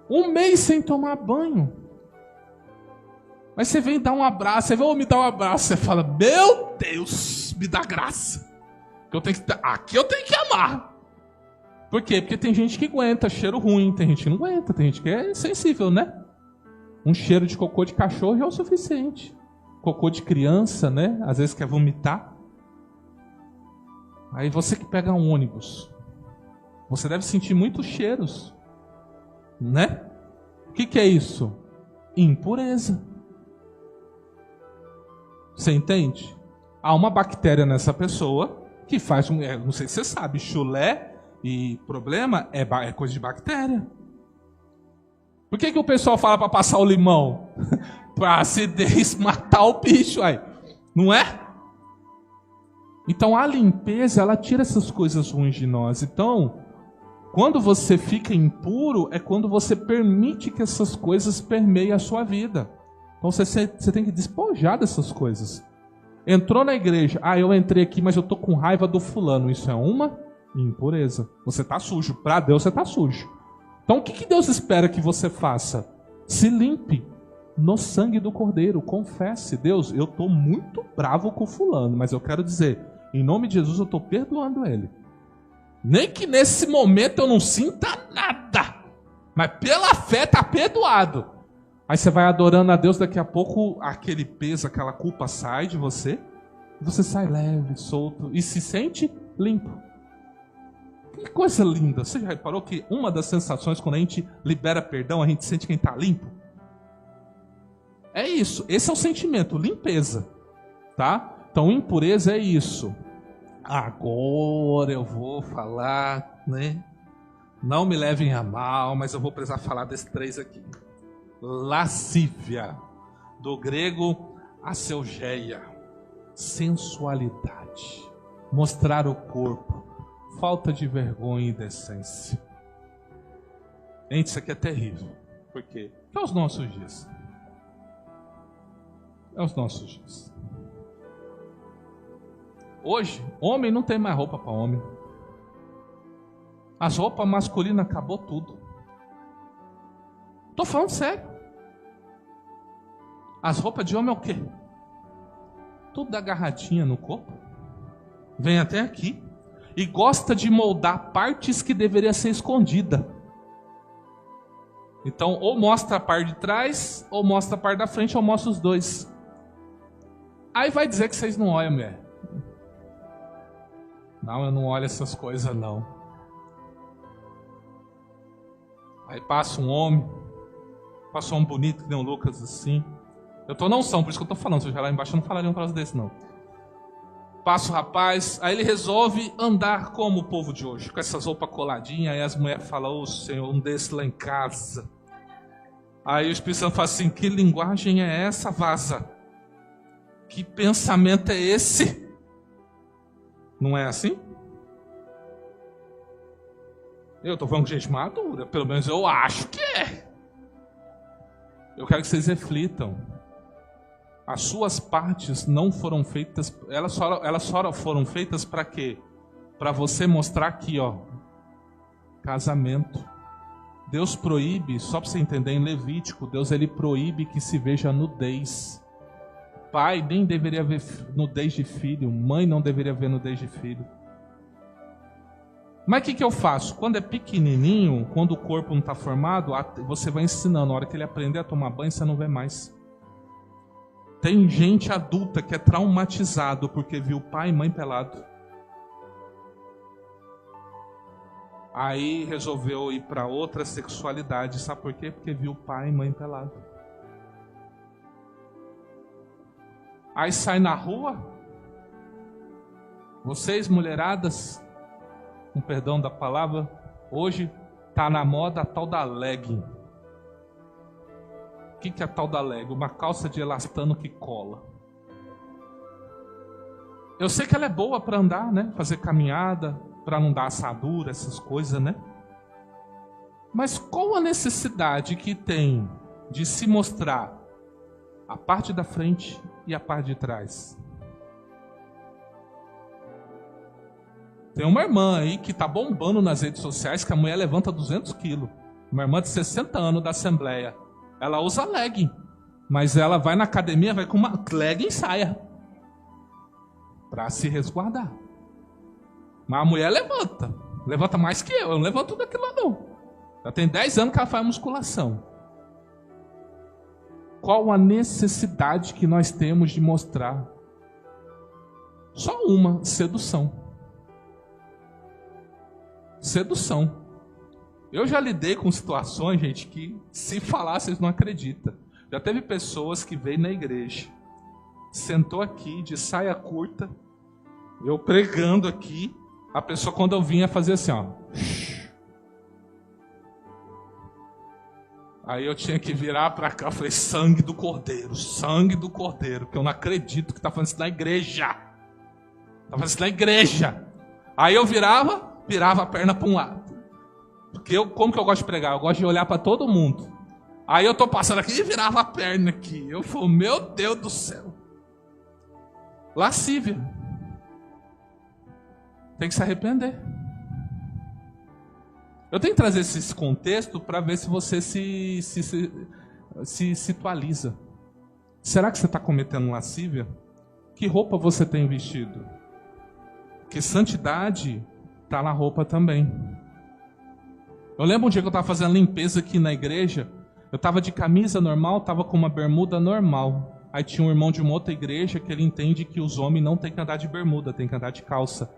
Um mês sem tomar banho. Mas você vem dar um abraço, você vai me dar um abraço, você fala, meu Deus, me dá graça. Aqui eu tenho que amar. Por quê? Porque tem gente que aguenta cheiro ruim, tem gente que não aguenta, tem gente que é sensível, né? Um cheiro de cocô de cachorro já é o suficiente. Cocô de criança, né? Às vezes quer vomitar. Aí você que pega um ônibus, você deve sentir muitos cheiros, né? O que é isso? Impureza. Você entende? Há uma bactéria nessa pessoa que faz, não sei se você sabe, chulé e problema é coisa de bactéria. Por que o pessoal fala para passar o limão? Para acidez matar o bicho, aí. Não é? Então a limpeza, ela tira essas coisas ruins de nós. Então, quando você fica impuro, é quando você permite que essas coisas permeiem a sua vida. Então você tem que despojar dessas coisas. Entrou na igreja, eu entrei aqui, mas eu tô com raiva do fulano. Isso é uma impureza. Você tá sujo. Para Deus você tá sujo. Então o que Deus espera que você faça? Se limpe no sangue do Cordeiro. Confesse, Deus, eu tô muito bravo com fulano, mas eu quero dizer, em nome de Jesus eu tô perdoando ele. Nem que nesse momento eu não sinta nada, mas pela fé tá perdoado. Aí você vai adorando a Deus, daqui a pouco aquele peso, aquela culpa sai de você, e você sai leve, solto, e se sente limpo. Que coisa linda! Você já reparou que uma das sensações quando a gente libera perdão, a gente sente quem está limpo? É isso, esse é o sentimento, limpeza, tá? Então impureza é isso. Agora eu vou falar, né? Não me levem a mal, mas eu vou precisar falar desses três aqui. Lascívia, do grego aseugeia, sensualidade, mostrar o corpo, falta de vergonha e decência. Gente, isso aqui é terrível. Por quê? É os nossos dias. É os nossos dias. Hoje, homem não tem mais roupa para homem. As roupas masculinas acabou tudo. Tô falando sério. As roupas de homem é o quê? Tudo agarradinha no corpo. Vem até aqui. E gosta de moldar partes que deveria ser escondida. Então, ou mostra a parte de trás, ou mostra a parte da frente, ou mostra os dois. Aí vai dizer que vocês não olham, mulher. Não, eu não olho essas coisas, não. Aí passa um homem, passa um bonito, que nem o Lucas, assim. Eu tô na unção, por isso que eu tô falando. Se eu já lá embaixo, eu não falaria um troço desse, não. Passa o rapaz, aí ele resolve andar como o povo de hoje, com essas roupas coladinhas. Aí as mulheres falam, Senhor, um desse lá em casa. Aí o Espírito Santo fala assim, que linguagem é essa, vaza? Que pensamento é esse? Não é assim? Eu tô falando com gente madura, pelo menos eu acho que é. Eu quero que vocês reflitam. As suas partes não foram feitas, elas só foram feitas para quê? Para você mostrar aqui, ó, casamento. Deus proíbe, só para você entender, em Levítico, Deus ele proíbe que se veja nudez. Pai nem deveria ver nudez de filho, mãe não deveria ver nudez de filho. Mas o que eu faço? Quando é pequenininho, quando o corpo não está formado, você vai ensinando. Na hora que ele aprender a tomar banho, você não vê mais. Tem gente adulta que é traumatizado porque viu pai e mãe pelado. Aí resolveu ir para outra sexualidade. Sabe por quê? Porque viu pai e mãe pelado. Aí sai na rua. Vocês, mulheradas, com perdão da palavra, hoje tá na moda a tal da legging. O que é a tal da legging? Uma calça de elastano que cola. Eu sei que ela é boa para andar, né? Fazer caminhada, para não dar assadura, essas coisas, né? Mas qual a necessidade que tem de se mostrar a parte da frente e a parte de trás? Tem uma irmã aí que tá bombando nas redes sociais que a mulher levanta 200 quilos. Uma irmã de 60 anos da Assembleia. Ela usa legging, mas ela vai na academia, vai com uma legging e saia para se resguardar. Mas a mulher levanta mais que eu não levanto daquilo lá não. Já tem 10 anos que ela faz musculação. Qual a necessidade que nós temos de mostrar? Só uma: sedução. Sedução. Eu já lidei com situações, gente, que se falar vocês não acreditam. Já teve pessoas que veio na igreja, sentou aqui de saia curta, eu pregando aqui, a pessoa quando eu vinha fazia assim, ó. Aí eu tinha que virar para cá, eu falei, sangue do cordeiro, porque eu não acredito que tá fazendo isso na igreja. Tá fazendo isso na igreja. Aí eu virava a perna para um lado. Porque como que eu gosto de pregar? Eu gosto de olhar para todo mundo. Aí eu tô passando aqui e virava a perna aqui. Eu falei, meu Deus do céu. Lascívia. Tem que se arrepender. Eu tenho que trazer esse contexto para ver se você se situaliza. Será que você está cometendo lascívia? Que roupa você tem vestido? Porque santidade está na roupa também. Eu lembro um dia que eu estava fazendo limpeza aqui na igreja. Eu estava de camisa normal, estava com uma bermuda normal. Aí tinha um irmão de uma outra igreja que ele entende que os homens não tem que andar de bermuda, tem que andar de calça.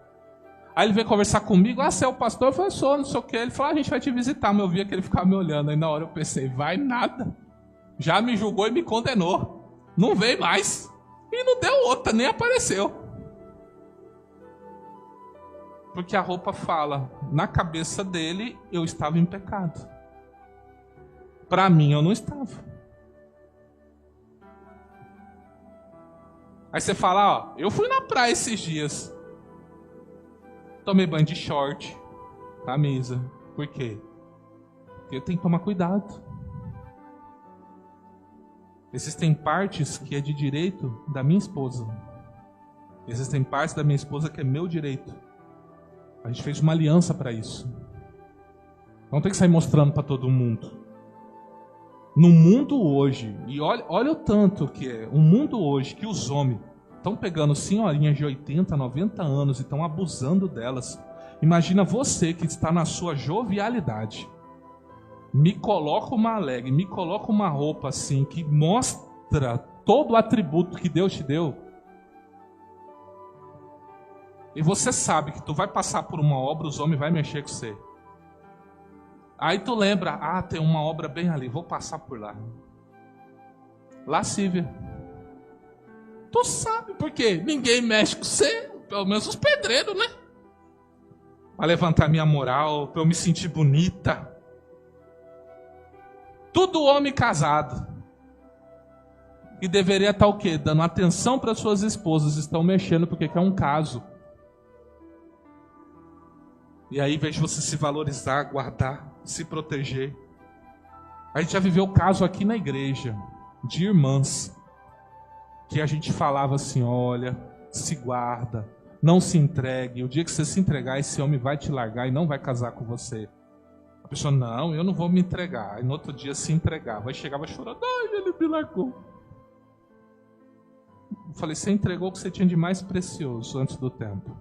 Aí ele veio conversar comigo, você é o pastor? Eu falei, sou, não sei o que. Ele falou, a gente vai te visitar, mas eu via que ele ficava me olhando. Aí na hora eu pensei, vai nada. Já me julgou e me condenou. Não veio mais. E não deu outra, nem apareceu. Porque a roupa fala, na cabeça dele, eu estava em pecado. Para mim, eu não estava. Aí você fala, ó, eu fui na praia esses dias. Tomei banho de short, camisa. Por quê? Porque eu tenho que tomar cuidado. Existem partes que é de direito da minha esposa. Existem partes da minha esposa que é meu direito. A gente fez uma aliança para isso. Não tem que sair mostrando para todo mundo. No mundo hoje, e olha o tanto que é, o mundo hoje que os homens estão pegando senhorinhas de 80, 90 anos e estão abusando delas. Imagina você que está na sua jovialidade. Me coloca uma alegre, me coloca uma roupa assim que mostra todo o atributo que Deus te deu. E você sabe que tu vai passar por uma obra, os homens vão mexer com você. Aí tu lembra, tem uma obra bem ali, vou passar por lá. Lascívia. Tu sabe por quê? Ninguém mexe com você, pelo menos os pedreiros, né? Para levantar minha moral, para eu me sentir bonita. Tudo homem casado. E deveria estar o quê? Dando atenção para suas esposas, estão mexendo porque quer um caso. E aí, em vez de você se valorizar, guardar, se proteger. A gente já viveu caso aqui na igreja, de irmãs, que a gente falava assim, olha, se guarda, não se entregue. O dia que você se entregar, esse homem vai te largar e não vai casar com você. A pessoa, não, eu não vou me entregar. Aí no outro dia se entregava. Aí chegava chorando, ai, ele me largou. Eu falei, você entregou o que você tinha de mais precioso antes do tempo.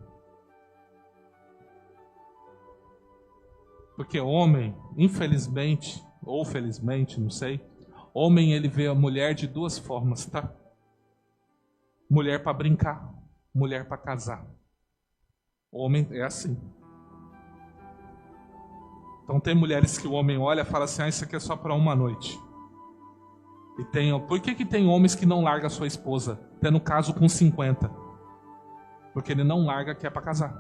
Porque homem, infelizmente, ou felizmente, não sei, homem ele vê a mulher de duas formas, tá? Mulher para brincar, mulher para casar. Homem é assim. Então tem mulheres que o homem olha e fala assim, isso aqui é só para uma noite. E por que tem homens que não largam a sua esposa, tendo caso com 50? Porque ele não larga que é para casar.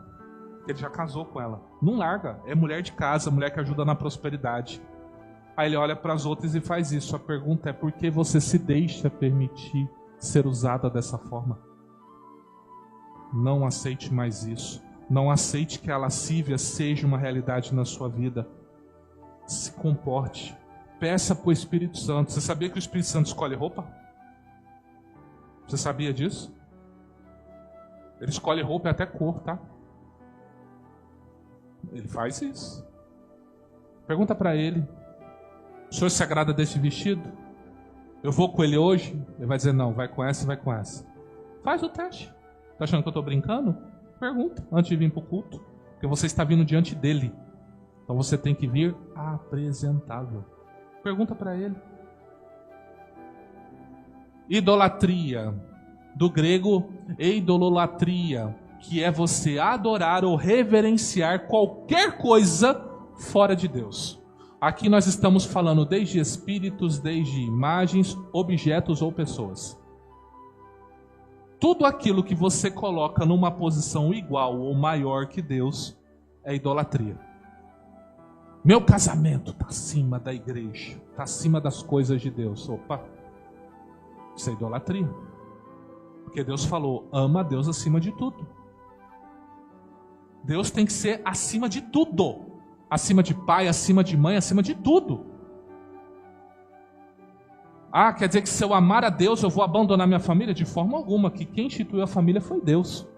Porque ele já casou com ela. Não larga, é mulher de casa, mulher que ajuda na prosperidade. Aí ele olha para as outras e faz isso. A pergunta é, por que você se deixa permitir ser usada dessa forma? Não aceite mais isso. Não aceite que a lascívia seja uma realidade na sua vida. Se comporte. Peça para o Espírito Santo. Você sabia que o Espírito Santo escolhe roupa? Você sabia disso? Ele escolhe roupa e até cor, tá? Ele faz isso. Pergunta para ele. O senhor se agrada desse vestido? Eu vou com ele hoje? Ele vai dizer, não, vai com essa e vai com essa. Faz o teste. Tá achando que eu estou brincando? Pergunta antes de vir para o culto. Porque você está vindo diante dele. Então você tem que vir apresentável. Pergunta para ele. Idolatria. Do grego, eidolatria, que é você adorar ou reverenciar qualquer coisa fora de Deus. Aqui nós estamos falando desde espíritos, desde imagens, objetos ou pessoas. Tudo aquilo que você coloca numa posição igual ou maior que Deus é idolatria. Meu casamento está acima da igreja, está acima das coisas de Deus. Opa, isso é idolatria. Porque Deus falou, ama a Deus acima de tudo. Deus tem que ser acima de tudo. Acima de pai, acima de mãe, acima de tudo. Ah, quer dizer que se eu amar a Deus, eu vou abandonar minha família? De forma alguma, que quem instituiu a família foi Deus.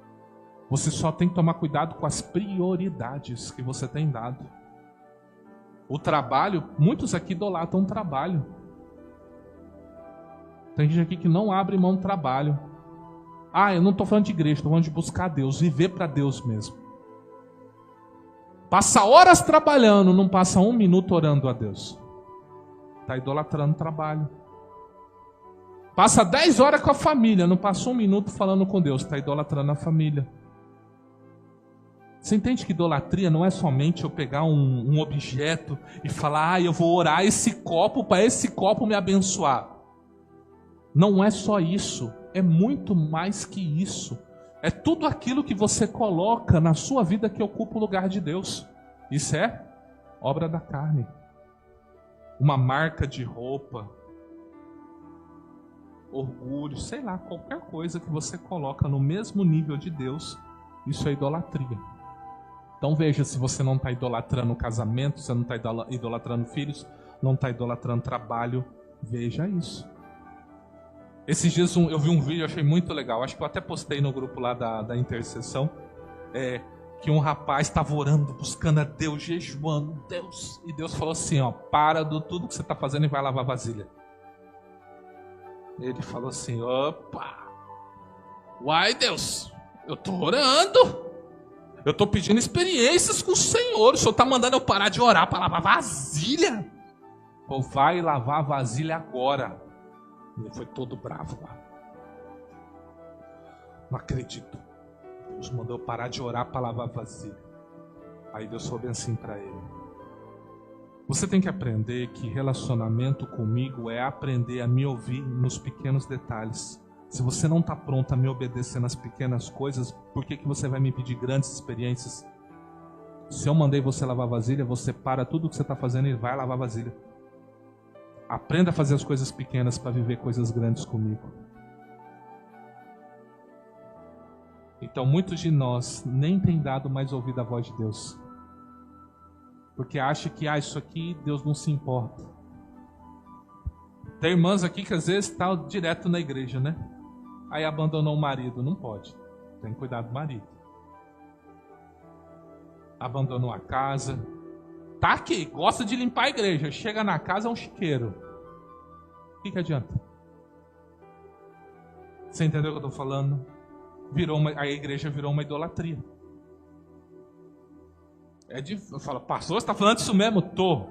Você só tem que tomar cuidado com as prioridades que você tem dado. O trabalho, muitos aqui idolatram o trabalho. Tem gente aqui que não abre mão do trabalho. Ah, eu não estou falando de igreja, estou falando de buscar Deus, viver para Deus mesmo. Passa horas trabalhando, não passa um minuto orando a Deus. Está idolatrando o trabalho. Passa 10 horas com a família, não passa um minuto falando com Deus, está idolatrando a família. Você entende que idolatria não é somente eu pegar um objeto e falar, eu vou orar esse copo para esse copo me abençoar. Não é só isso, é muito mais que isso. É tudo aquilo que você coloca na sua vida que ocupa o lugar de Deus. Isso é obra da carne. Uma marca de roupa, orgulho, sei lá, qualquer coisa que você coloca no mesmo nível de Deus, isso é idolatria. Então veja se você não está idolatrando o casamento, você não está idolatrando filhos, não está idolatrando trabalho, veja isso. Esses dias eu vi um vídeo, achei muito legal, acho que eu até postei no grupo lá da intercessão, que um rapaz estava orando, buscando a Deus, jejuando, Deus, e Deus falou assim, para de tudo que você está fazendo e vai lavar vasilha. Ele falou assim, opa, uai Deus, eu estou orando, eu estou pedindo experiências com o Senhor está mandando eu parar de orar para lavar vasilha? Pô, vai lavar vasilha agora. Ele foi todo bravo lá. Não acredito. Deus mandou eu parar de orar para lavar vasilha. Aí Deus falou bem assim para ele. Você tem que aprender que relacionamento comigo é aprender a me ouvir nos pequenos detalhes. Se você não está pronto a me obedecer nas pequenas coisas, por que você vai me pedir grandes experiências? Se eu mandei você lavar vasilha, você para tudo que você está fazendo e vai lavar vasilha. Aprenda a fazer as coisas pequenas para viver coisas grandes comigo. Então muitos de nós nem têm dado mais ouvido à voz de Deus. Porque acha que isso aqui Deus não se importa. Tem irmãs aqui que às vezes estão direto na igreja, né? Aí abandonou o marido. Não pode. Tem que cuidar do marido. Abandonou a casa. Tá aqui, gosta de limpar a igreja. Chega na casa, é um chiqueiro. O que adianta? Você entendeu o que eu estou falando? A igreja virou uma idolatria. Eu falo, pastor, você está falando isso mesmo? Tô.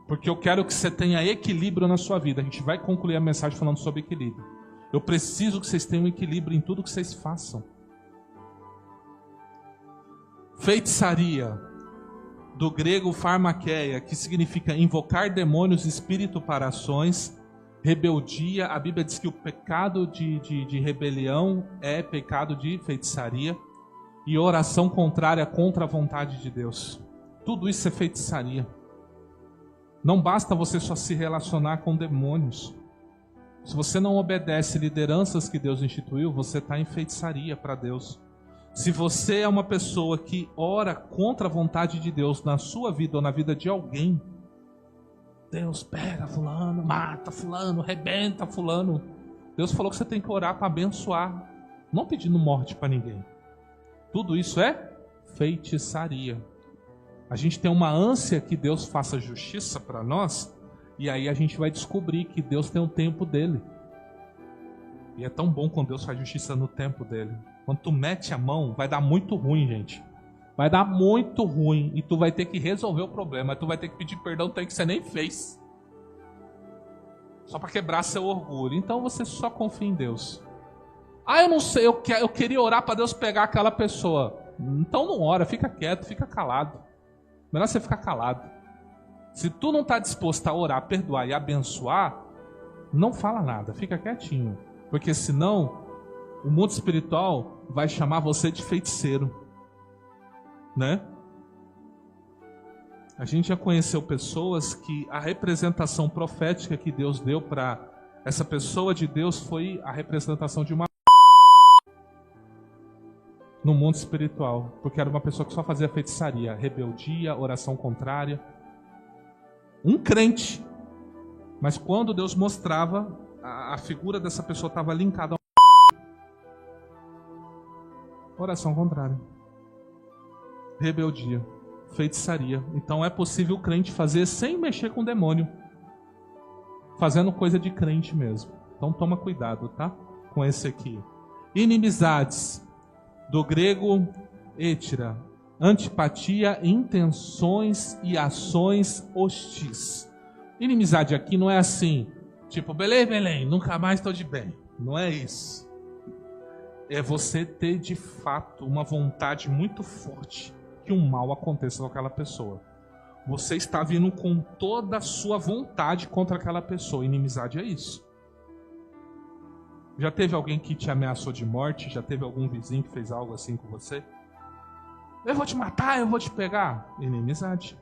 Porque eu quero que você tenha equilíbrio na sua vida. A gente vai concluir a mensagem falando sobre equilíbrio. Eu preciso que vocês tenham equilíbrio em tudo que vocês façam. Feitiçaria, do grego pharmakeia, que significa invocar demônios, espírito para ações. Rebeldia, a Bíblia diz que o pecado de rebelião é pecado de feitiçaria. E oração contrária contra a vontade de Deus. Tudo isso é feitiçaria. Não basta você só se relacionar com demônios. Se você não obedece lideranças que Deus instituiu, você está em feitiçaria para Deus. Se você é uma pessoa que ora contra a vontade de Deus na sua vida ou na vida de alguém, Deus pega fulano, mata fulano, rebenta fulano. Deus falou que você tem que orar para abençoar, não pedindo morte para ninguém. Tudo isso é feitiçaria. A gente tem uma ânsia que Deus faça justiça para nós, e aí a gente vai descobrir que Deus tem um tempo dele. E é tão bom quando Deus faz justiça no tempo dele. Quando tu mete a mão, vai dar muito ruim, gente. Vai dar muito ruim e tu vai ter que resolver o problema. Tu vai ter que pedir perdão, tem que você nem fez. Só para quebrar seu orgulho. Então você só confia em Deus. Ah, eu não sei, eu queria orar para Deus pegar aquela pessoa. Então não ora, fica quieto, fica calado. Melhor você ficar calado. Se tu não está disposto a orar, perdoar e abençoar, não fala nada, fica quietinho. Porque senão o mundo espiritual vai chamar você de feiticeiro. Né? A gente já conheceu pessoas que a representação profética que Deus deu para essa pessoa de Deus foi a representação de uma no mundo espiritual, porque era uma pessoa que só fazia feitiçaria, rebeldia, oração contrária. Um crente. Mas quando Deus mostrava, a figura dessa pessoa estava linkada a oração contrária. Rebeldia, feitiçaria. Então é possível o crente fazer sem mexer com o demônio, fazendo coisa de crente mesmo. Então toma cuidado, tá? Com esse aqui. Inimizades, do grego etira, antipatia, intenções e ações hostis. Inimizade aqui não é assim, tipo, Belém, nunca mais estou de bem. Não é isso. É você ter de fato uma vontade muito forte que um mal aconteça com aquela pessoa. Você está vindo com toda a sua vontade contra aquela pessoa. Inimizade é isso. Já teve alguém que te ameaçou de morte? Já teve algum vizinho que fez algo assim com você? Eu vou te matar, eu vou te pegar. Inimizade.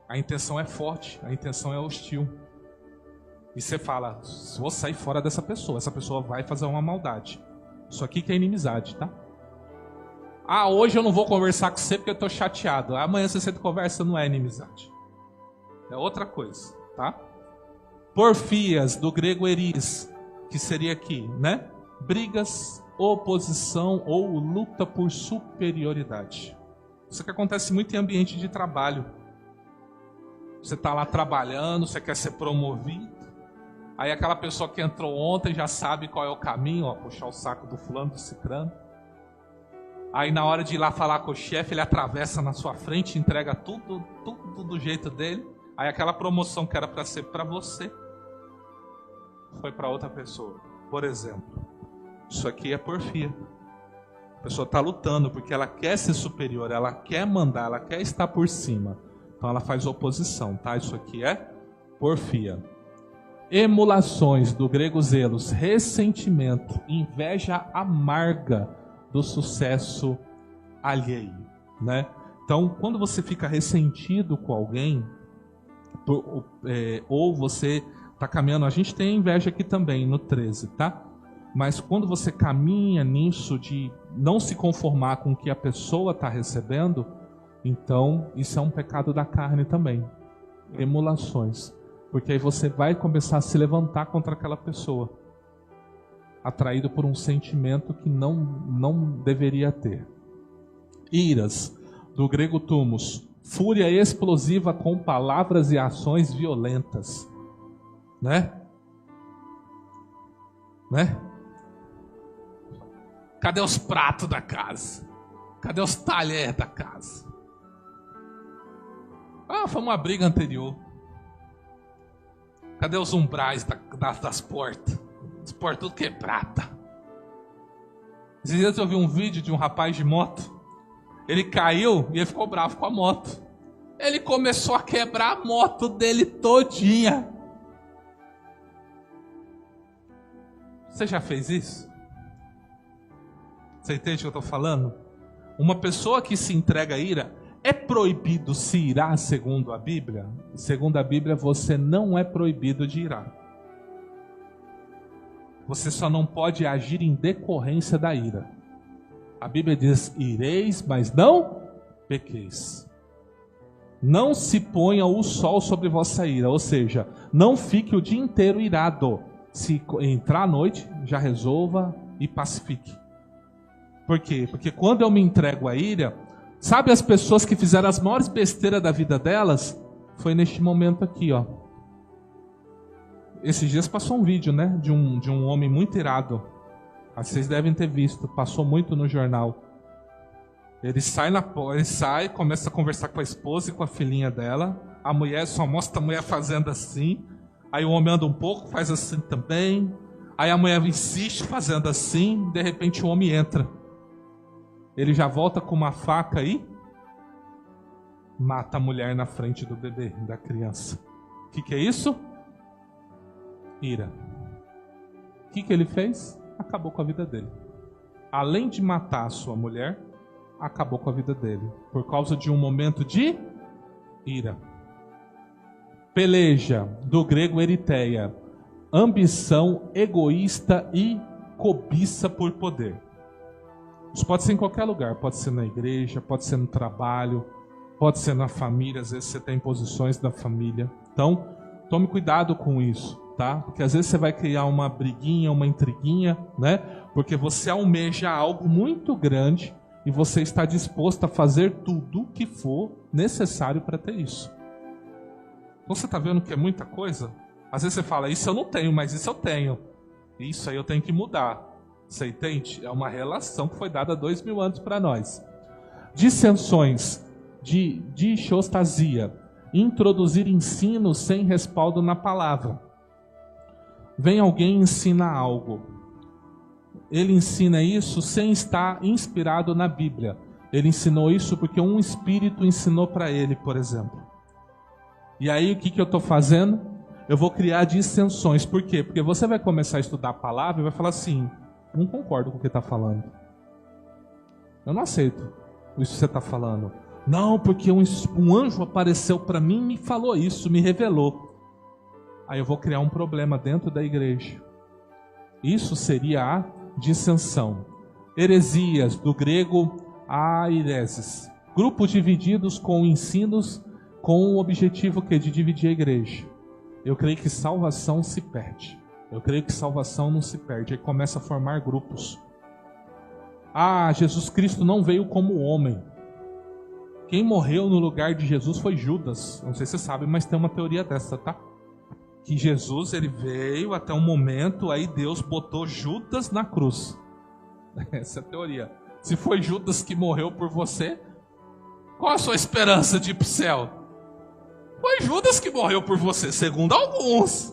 A intenção é forte, a intenção é hostil. E você fala, vou sair fora dessa pessoa, essa pessoa vai fazer uma maldade. Isso aqui que é inimizade, tá? Ah, hoje eu não vou conversar com você porque eu estou chateado. Amanhã você senta e conversa, não é inimizade. É outra coisa, tá? Porfias, do grego eris, que seria aqui, né? Brigas, oposição ou luta por superioridade. Isso que acontece muito em ambiente de trabalho. Você está lá trabalhando, você quer ser promovido. Aí aquela pessoa que entrou ontem já sabe qual é o caminho, ó, puxar o saco do fulano, do cicrano. Aí na hora de ir lá falar com o chefe, ele atravessa na sua frente, entrega tudo do jeito dele. Aí aquela promoção que era para ser para você, foi para outra pessoa. Por exemplo, isso aqui é porfia. A pessoa está lutando porque ela quer ser superior, ela quer mandar, ela quer estar por cima. Então ela faz oposição, tá? Isso aqui é porfia. Emulações, do grego zelos, ressentimento, inveja amarga do sucesso alheio, né? Então, quando você fica ressentido com alguém, ou você está caminhando, a gente tem inveja aqui também no 13, tá? Mas quando você caminha nisso de não se conformar com o que a pessoa está recebendo, então isso é um pecado da carne também. Emulações. Porque aí você vai começar a se levantar contra aquela pessoa. atraído por um sentimento que não deveria ter. Iras, do grego thumos, fúria explosiva com palavras e ações violentas. Né? Cadê os pratos da casa? Cadê os talheres da casa? Foi uma briga anterior. Cadê os umbrais das portas? As portas tudo quebrada. Esses dias eu vi um vídeo de um rapaz de moto. Ele caiu e ele ficou bravo com a moto. Ele começou a quebrar a moto dele todinha. Você já fez isso? Você entende o que eu estou falando? Uma pessoa que se entrega à ira, é proibido se irar segundo a Bíblia? Segundo a Bíblia, você não é proibido de irar. Você só não pode agir em decorrência da ira. A Bíblia diz, ireis, mas não pequeis. Não se ponha o sol sobre vossa ira, ou seja, não fique o dia inteiro irado. Se entrar à noite, já resolva e pacifique. Por quê? Porque quando eu me entrego à ira, sabe as pessoas que fizeram as maiores besteiras da vida delas? Foi neste momento aqui, ó. Esses dias passou um vídeo, né? De um homem muito irado. Vocês devem ter visto, passou muito no jornal. Ele sai, começa a conversar com a esposa e com a filhinha dela. A mulher, só mostra a mulher fazendo assim. Aí o homem anda um pouco, faz assim também. Aí a mulher insiste fazendo assim. De repente o homem entra. Ele já volta com uma faca aí. Mata a mulher na frente do bebê, da criança. O que é isso? Ira. O que ele fez? Acabou com a vida dele. Além de matar a sua mulher, acabou com a vida dele. Por causa de um momento de ira. Peleja, do grego eritheia. Ambição egoísta e cobiça por poder. Isso pode ser em qualquer lugar. Pode ser na igreja, pode ser no trabalho, pode ser na família. Às vezes você tem posições da família. Então, tome cuidado com isso. Tá? Porque às vezes você vai criar uma briguinha, uma intriguinha, né? Porque você almeja algo muito grande e você está disposto a fazer tudo que for necessário para ter isso. Então você está vendo que é muita coisa? Às vezes você fala, isso eu não tenho, mas isso eu tenho. Isso aí eu tenho que mudar. Você entende? É uma relação que foi dada 2000 anos para nós. Dissensões, de dichostasia, introduzir ensino sem respaldo na palavra. Vem alguém e ensina algo. Ele ensina isso sem estar inspirado na Bíblia. Ele ensinou isso porque um espírito ensinou para ele, por exemplo. E aí o que eu estou fazendo? Eu vou criar dissensões. Por quê? Porque você vai começar a estudar a palavra e vai falar assim, não concordo com o que está falando. Eu não aceito isso que você está falando. Não, porque um anjo apareceu para mim e me falou isso, me revelou. Aí eu vou criar um problema dentro da igreja. Isso seria a dissensão. Heresias, do grego aireses. Grupos divididos com ensinos com o objetivo de dividir a igreja. Eu creio que salvação se perde. Eu creio que salvação não se perde. Aí começa a formar grupos. Jesus Cristo não veio como homem. Quem morreu no lugar de Jesus foi Judas. Não sei se você sabe, mas tem uma teoria dessa, tá? Que Jesus ele veio até um momento, aí Deus botou Judas na cruz. Essa é a teoria. Se foi Judas que morreu por você, qual a sua esperança de ir para o céu? Foi Judas que morreu por você, segundo alguns.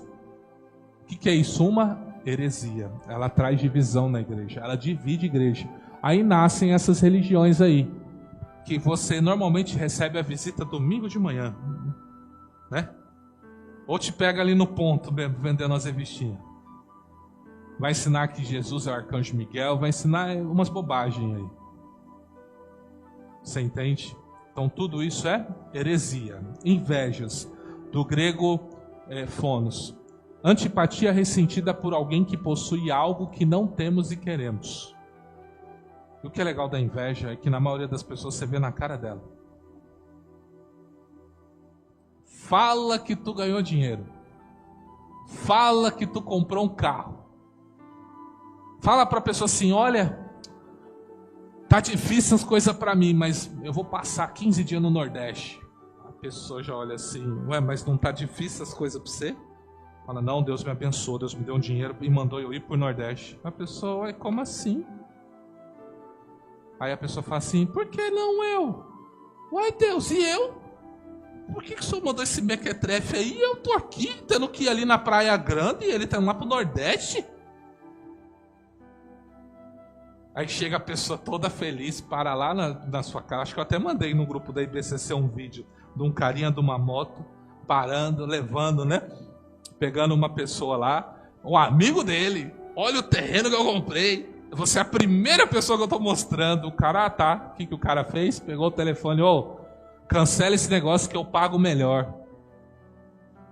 O que é isso? Uma heresia. Ela traz divisão na igreja, ela divide a igreja. Aí nascem essas religiões aí, que você normalmente recebe a visita domingo de manhã, né? Ou te pega ali no ponto, vendendo as revistinhas. Vai ensinar que Jesus é o arcanjo Miguel, vai ensinar umas bobagens aí. Você entende? Então tudo isso é heresia. Invejas, do grego fonos. Antipatia ressentida por alguém que possui algo que não temos e queremos. E o que é legal da inveja é que na maioria das pessoas você vê na cara dela. Fala que tu ganhou dinheiro. Fala que tu comprou um carro. Fala para a pessoa assim, olha, tá difícil as coisas para mim, mas eu vou passar 15 dias no Nordeste. A pessoa já olha assim, ué, mas não tá difícil as coisas para você? Fala, não, Deus me abençoou, Deus me deu um dinheiro e mandou eu ir pro Nordeste. A pessoa, ué, como assim? Aí a pessoa fala assim, por que não eu? Uai, Deus, e eu? Por que o senhor mandou esse mequetrefe aí? Eu tô aqui, tendo que ir ali na Praia Grande e ele tá lá pro Nordeste? Aí chega a pessoa toda feliz, para lá na sua casa. Acho que eu até mandei no grupo da IBCC um vídeo de um carinha de uma moto, parando, levando, né? Pegando uma pessoa lá, um amigo dele. Olha o terreno que eu comprei. Você é a primeira pessoa que eu estou mostrando. O cara, tá. O que o cara fez? Pegou o telefone, cancela esse negócio que eu pago melhor.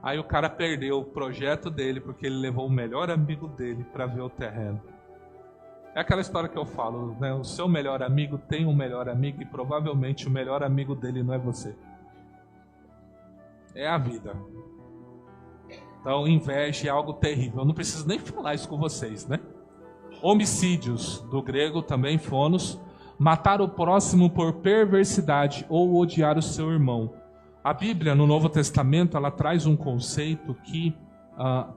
Aí o cara perdeu o projeto dele, porque ele levou o melhor amigo dele para ver o terreno. É aquela história que eu falo, né? O seu melhor amigo tem um melhor amigo e provavelmente o melhor amigo dele não é você. É a vida. Então, inveja é algo terrível. Eu não preciso nem falar isso com vocês, né? Homicídios, do grego também, fonos, matar o próximo por perversidade ou odiar o seu irmão. A Bíblia, no Novo Testamento, ela traz um conceito que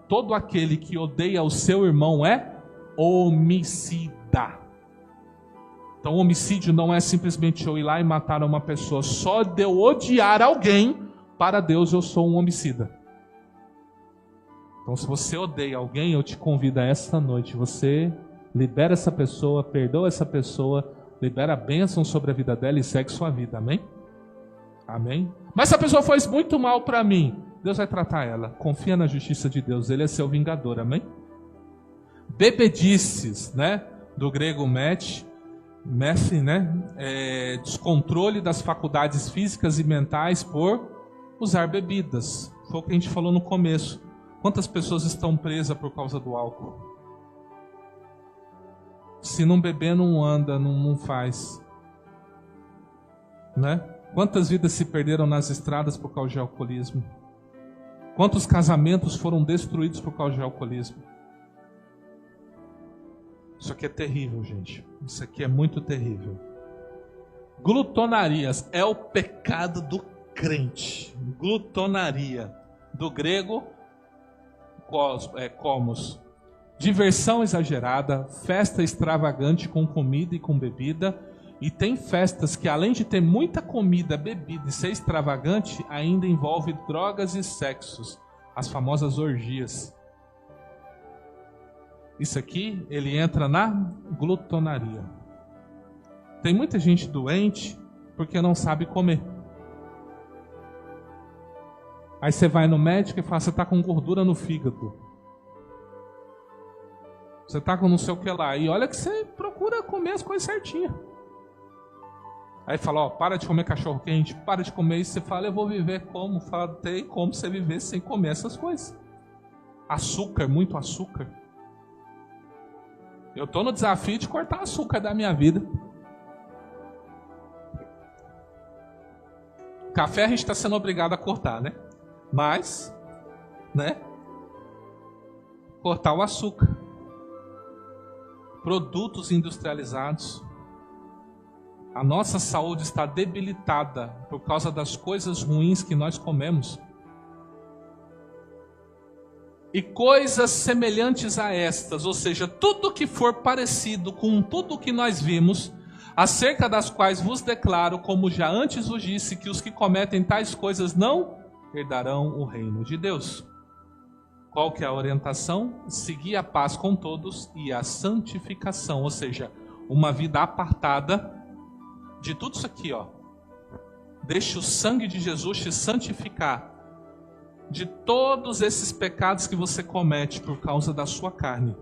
todo aquele que odeia o seu irmão é homicida. Então, homicídio não é simplesmente eu ir lá e matar uma pessoa. Só de eu odiar alguém, para Deus eu sou um homicida. Então, se você odeia alguém, eu te convido a esta noite. Você libera essa pessoa, perdoa essa pessoa, libera a bênção sobre a vida dela e segue sua vida. Amém? Amém? Mas se a pessoa faz muito mal para mim, Deus vai tratar ela. Confia na justiça de Deus. Ele é seu vingador. Amém? Bebedices, né? Do grego meth, né? Descontrole das faculdades físicas e mentais por usar bebidas. Foi o que a gente falou no começo. Quantas pessoas estão presas por causa do álcool? Se não beber, não anda, não faz. Né? Quantas vidas se perderam nas estradas por causa de alcoolismo? Quantos casamentos foram destruídos por causa de alcoolismo? Isso aqui é terrível, gente. Isso aqui é muito terrível. Glutonarias é o pecado do crente. Glutonaria, do grego comos. Diversão exagerada, festa extravagante com comida e com bebida. E tem festas que, além de ter muita comida, bebida e ser extravagante, ainda envolve drogas e sexos, as famosas orgias. Isso aqui, ele entra na glutonaria. Tem muita gente doente porque não sabe comer. Aí você vai no médico e fala, você está com gordura no fígado. Você está com não sei o que lá. E olha que você procura comer as coisas certinhas. Aí fala, para de comer cachorro quente, para de comer isso. Você fala, eu vou viver como? Fala, tem como você viver sem comer essas coisas. Açúcar, muito açúcar. Eu estou no desafio de cortar açúcar da minha vida. Café a gente está sendo obrigado a cortar, né? Mas, né? Cortar o açúcar. Produtos industrializados. A nossa saúde está debilitada por causa das coisas ruins que nós comemos. E coisas semelhantes a estas, ou seja, tudo que for parecido com tudo que nós vimos, acerca das quais vos declaro, como já antes vos disse, que os que cometem tais coisas não herdarão o reino de Deus. Qual que é a orientação? Seguir a paz com todos e a santificação, ou seja, uma vida apartada de tudo isso aqui, ó. Deixe o sangue de Jesus te santificar de todos esses pecados que você comete por causa da sua carne.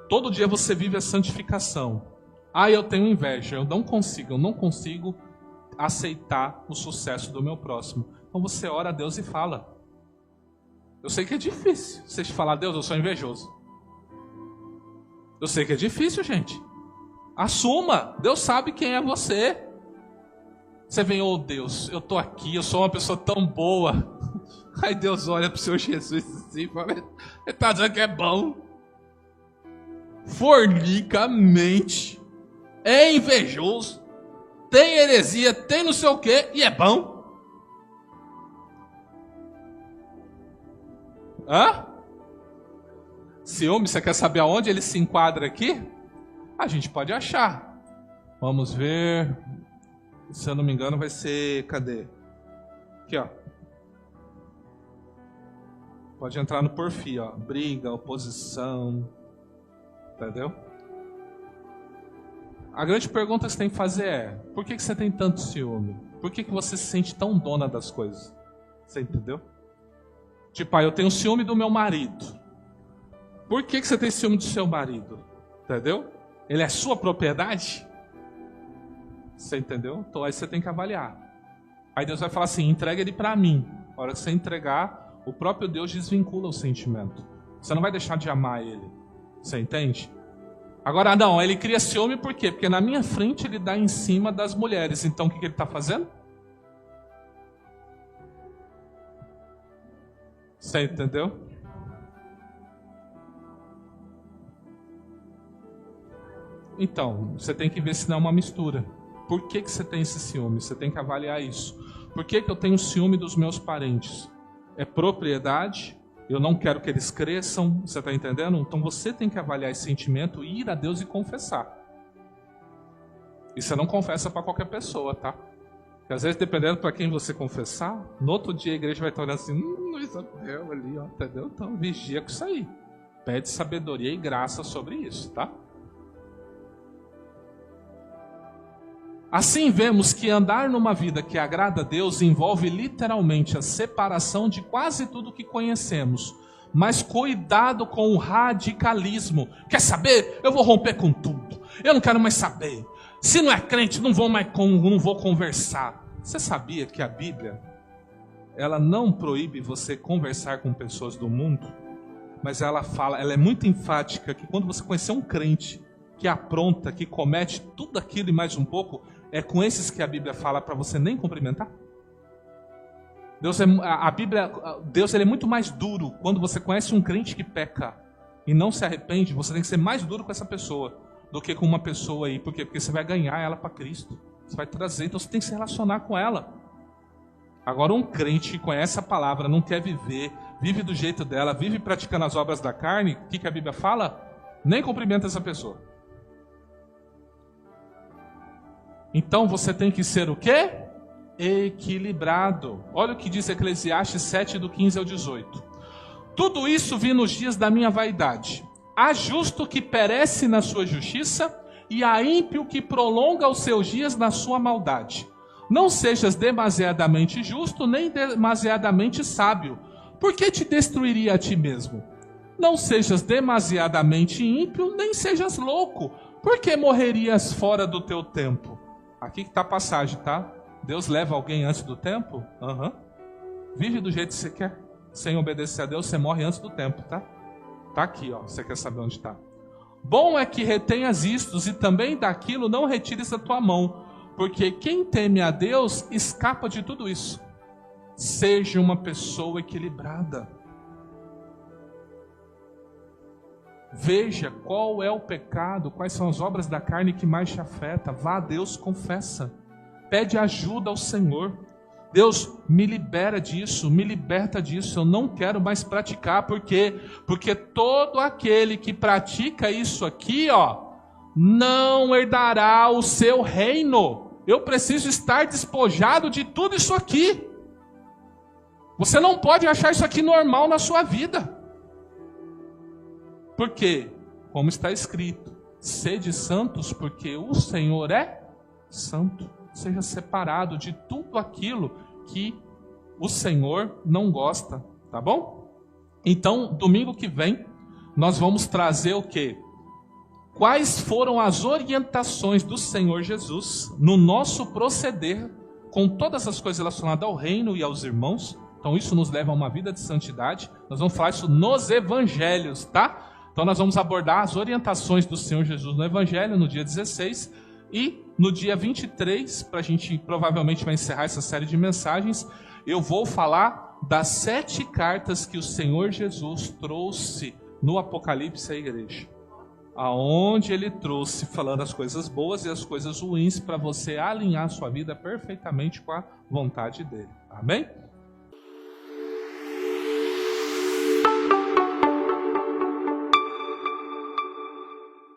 Todo dia você vive a santificação. Eu tenho inveja, eu não consigo aceitar o sucesso do meu próximo. Então você ora a Deus e fala. Eu sei que é difícil você falar, Deus, eu sou invejoso. Eu sei que é difícil, gente. Assuma, Deus sabe quem é você. Você vem, Deus, eu estou aqui, eu sou uma pessoa tão boa. Aí Deus olha para o seu Jesus assim e fala, ele está dizendo que é bom. fornica, mente, é invejoso, tem heresia, tem não sei o que, e é bom. Hã? Ciúme, você quer saber aonde ele se enquadra aqui? A gente pode achar. Vamos ver. Se eu não me engano vai ser... Cadê? Aqui, ó. Pode entrar no porfim, ó. Briga, oposição. Entendeu? A grande pergunta que você tem que fazer é: por que você tem tanto ciúme? Por que você se sente tão dona das coisas? Você entendeu? Tipo, eu tenho ciúme do meu marido. Por que você tem ciúme do seu marido? Entendeu? Ele é sua propriedade? Você entendeu? Então aí você tem que avaliar. Aí Deus vai falar assim: entrega ele para mim. A hora que você entregar, o próprio Deus desvincula o sentimento. Você não vai deixar de amar ele. Você entende? Agora não, ele cria ciúme por quê? Porque na minha frente ele dá em cima das mulheres. Então o que ele está fazendo? Você entendeu? Então, você tem que ver se não é uma mistura. Por que você tem esse ciúme? Você tem que avaliar isso. Por que eu tenho ciúme dos meus parentes? É propriedade? Eu não quero que eles cresçam, você está entendendo? Então você tem que avaliar esse sentimento, ir a Deus e confessar. E você não confessa para qualquer pessoa, tá? Porque às vezes, dependendo para quem você confessar, no outro dia a igreja vai estar olhando assim: Isabel ali, ó, entendeu? Então vigia com isso aí. Pede sabedoria e graça sobre isso, tá? Assim vemos que andar numa vida que agrada a Deus envolve literalmente a separação de quase tudo que conhecemos. Mas cuidado com o radicalismo. Quer saber? Eu vou romper com tudo. Eu não quero mais saber. Se não é crente, não vou conversar. Você sabia que a Bíblia, ela não proíbe você conversar com pessoas do mundo? Mas ela é muito enfática que quando você conhecer um crente que apronta, que comete tudo aquilo e mais um pouco, é com esses que a Bíblia fala para você nem cumprimentar. Deus ele é muito mais duro. Quando você conhece um crente que peca e não se arrepende, você tem que ser mais duro com essa pessoa do que com uma pessoa aí. Por quê? Porque você vai ganhar ela para Cristo. Você vai trazer, então você tem que se relacionar com ela. Agora um crente que conhece a palavra, não quer viver, vive do jeito dela, vive praticando as obras da carne, o que a Bíblia fala? Nem cumprimenta essa pessoa. Então você tem que ser o quê? Equilibrado. Olha o que diz Eclesiastes 7, do 15 ao 18. Tudo isso vi nos dias da minha vaidade. Há justo que perece na sua justiça, e há ímpio que prolonga os seus dias na sua maldade. Não sejas demasiadamente justo, nem demasiadamente sábio. Por que te destruiria a ti mesmo? Não sejas demasiadamente ímpio, nem sejas louco. Por que morrerias fora do teu tempo? Aqui que está a passagem, tá? Deus leva alguém antes do tempo? Vive do jeito que você quer. Sem obedecer a Deus, você morre antes do tempo, tá? Tá aqui, ó. Você quer saber onde está? Bom é que retenhas isto, e também daquilo não retires da tua mão, porque quem teme a Deus escapa de tudo isso. Seja uma pessoa equilibrada. Veja qual é o pecado, quais são as obras da carne que mais te afeta. Vá a Deus, confessa. Pede ajuda ao Senhor. Deus, me libera disso, me liberta disso. Eu não quero mais praticar. Por quê? Porque todo aquele que pratica isso aqui, ó, não herdará o seu reino. Eu preciso estar despojado de tudo isso aqui. Você não pode achar isso aqui normal na sua vida. Porque, como está escrito, sede santos, porque o Senhor é santo. Seja separado de tudo aquilo que o Senhor não gosta, tá bom? Então, domingo que vem, nós vamos trazer o quê? Quais foram as orientações do Senhor Jesus no nosso proceder com todas as coisas relacionadas ao reino e aos irmãos? Então, isso nos leva a uma vida de santidade. Nós vamos falar isso nos evangelhos, tá? Então nós vamos abordar as orientações do Senhor Jesus no Evangelho no dia 16 e no dia 23, para a gente provavelmente vai encerrar essa série de mensagens, eu vou falar das 7 cartas que o Senhor Jesus trouxe no Apocalipse à igreja. aonde Ele trouxe falando as coisas boas e as coisas ruins para você alinhar sua vida perfeitamente com a vontade dEle. Amém?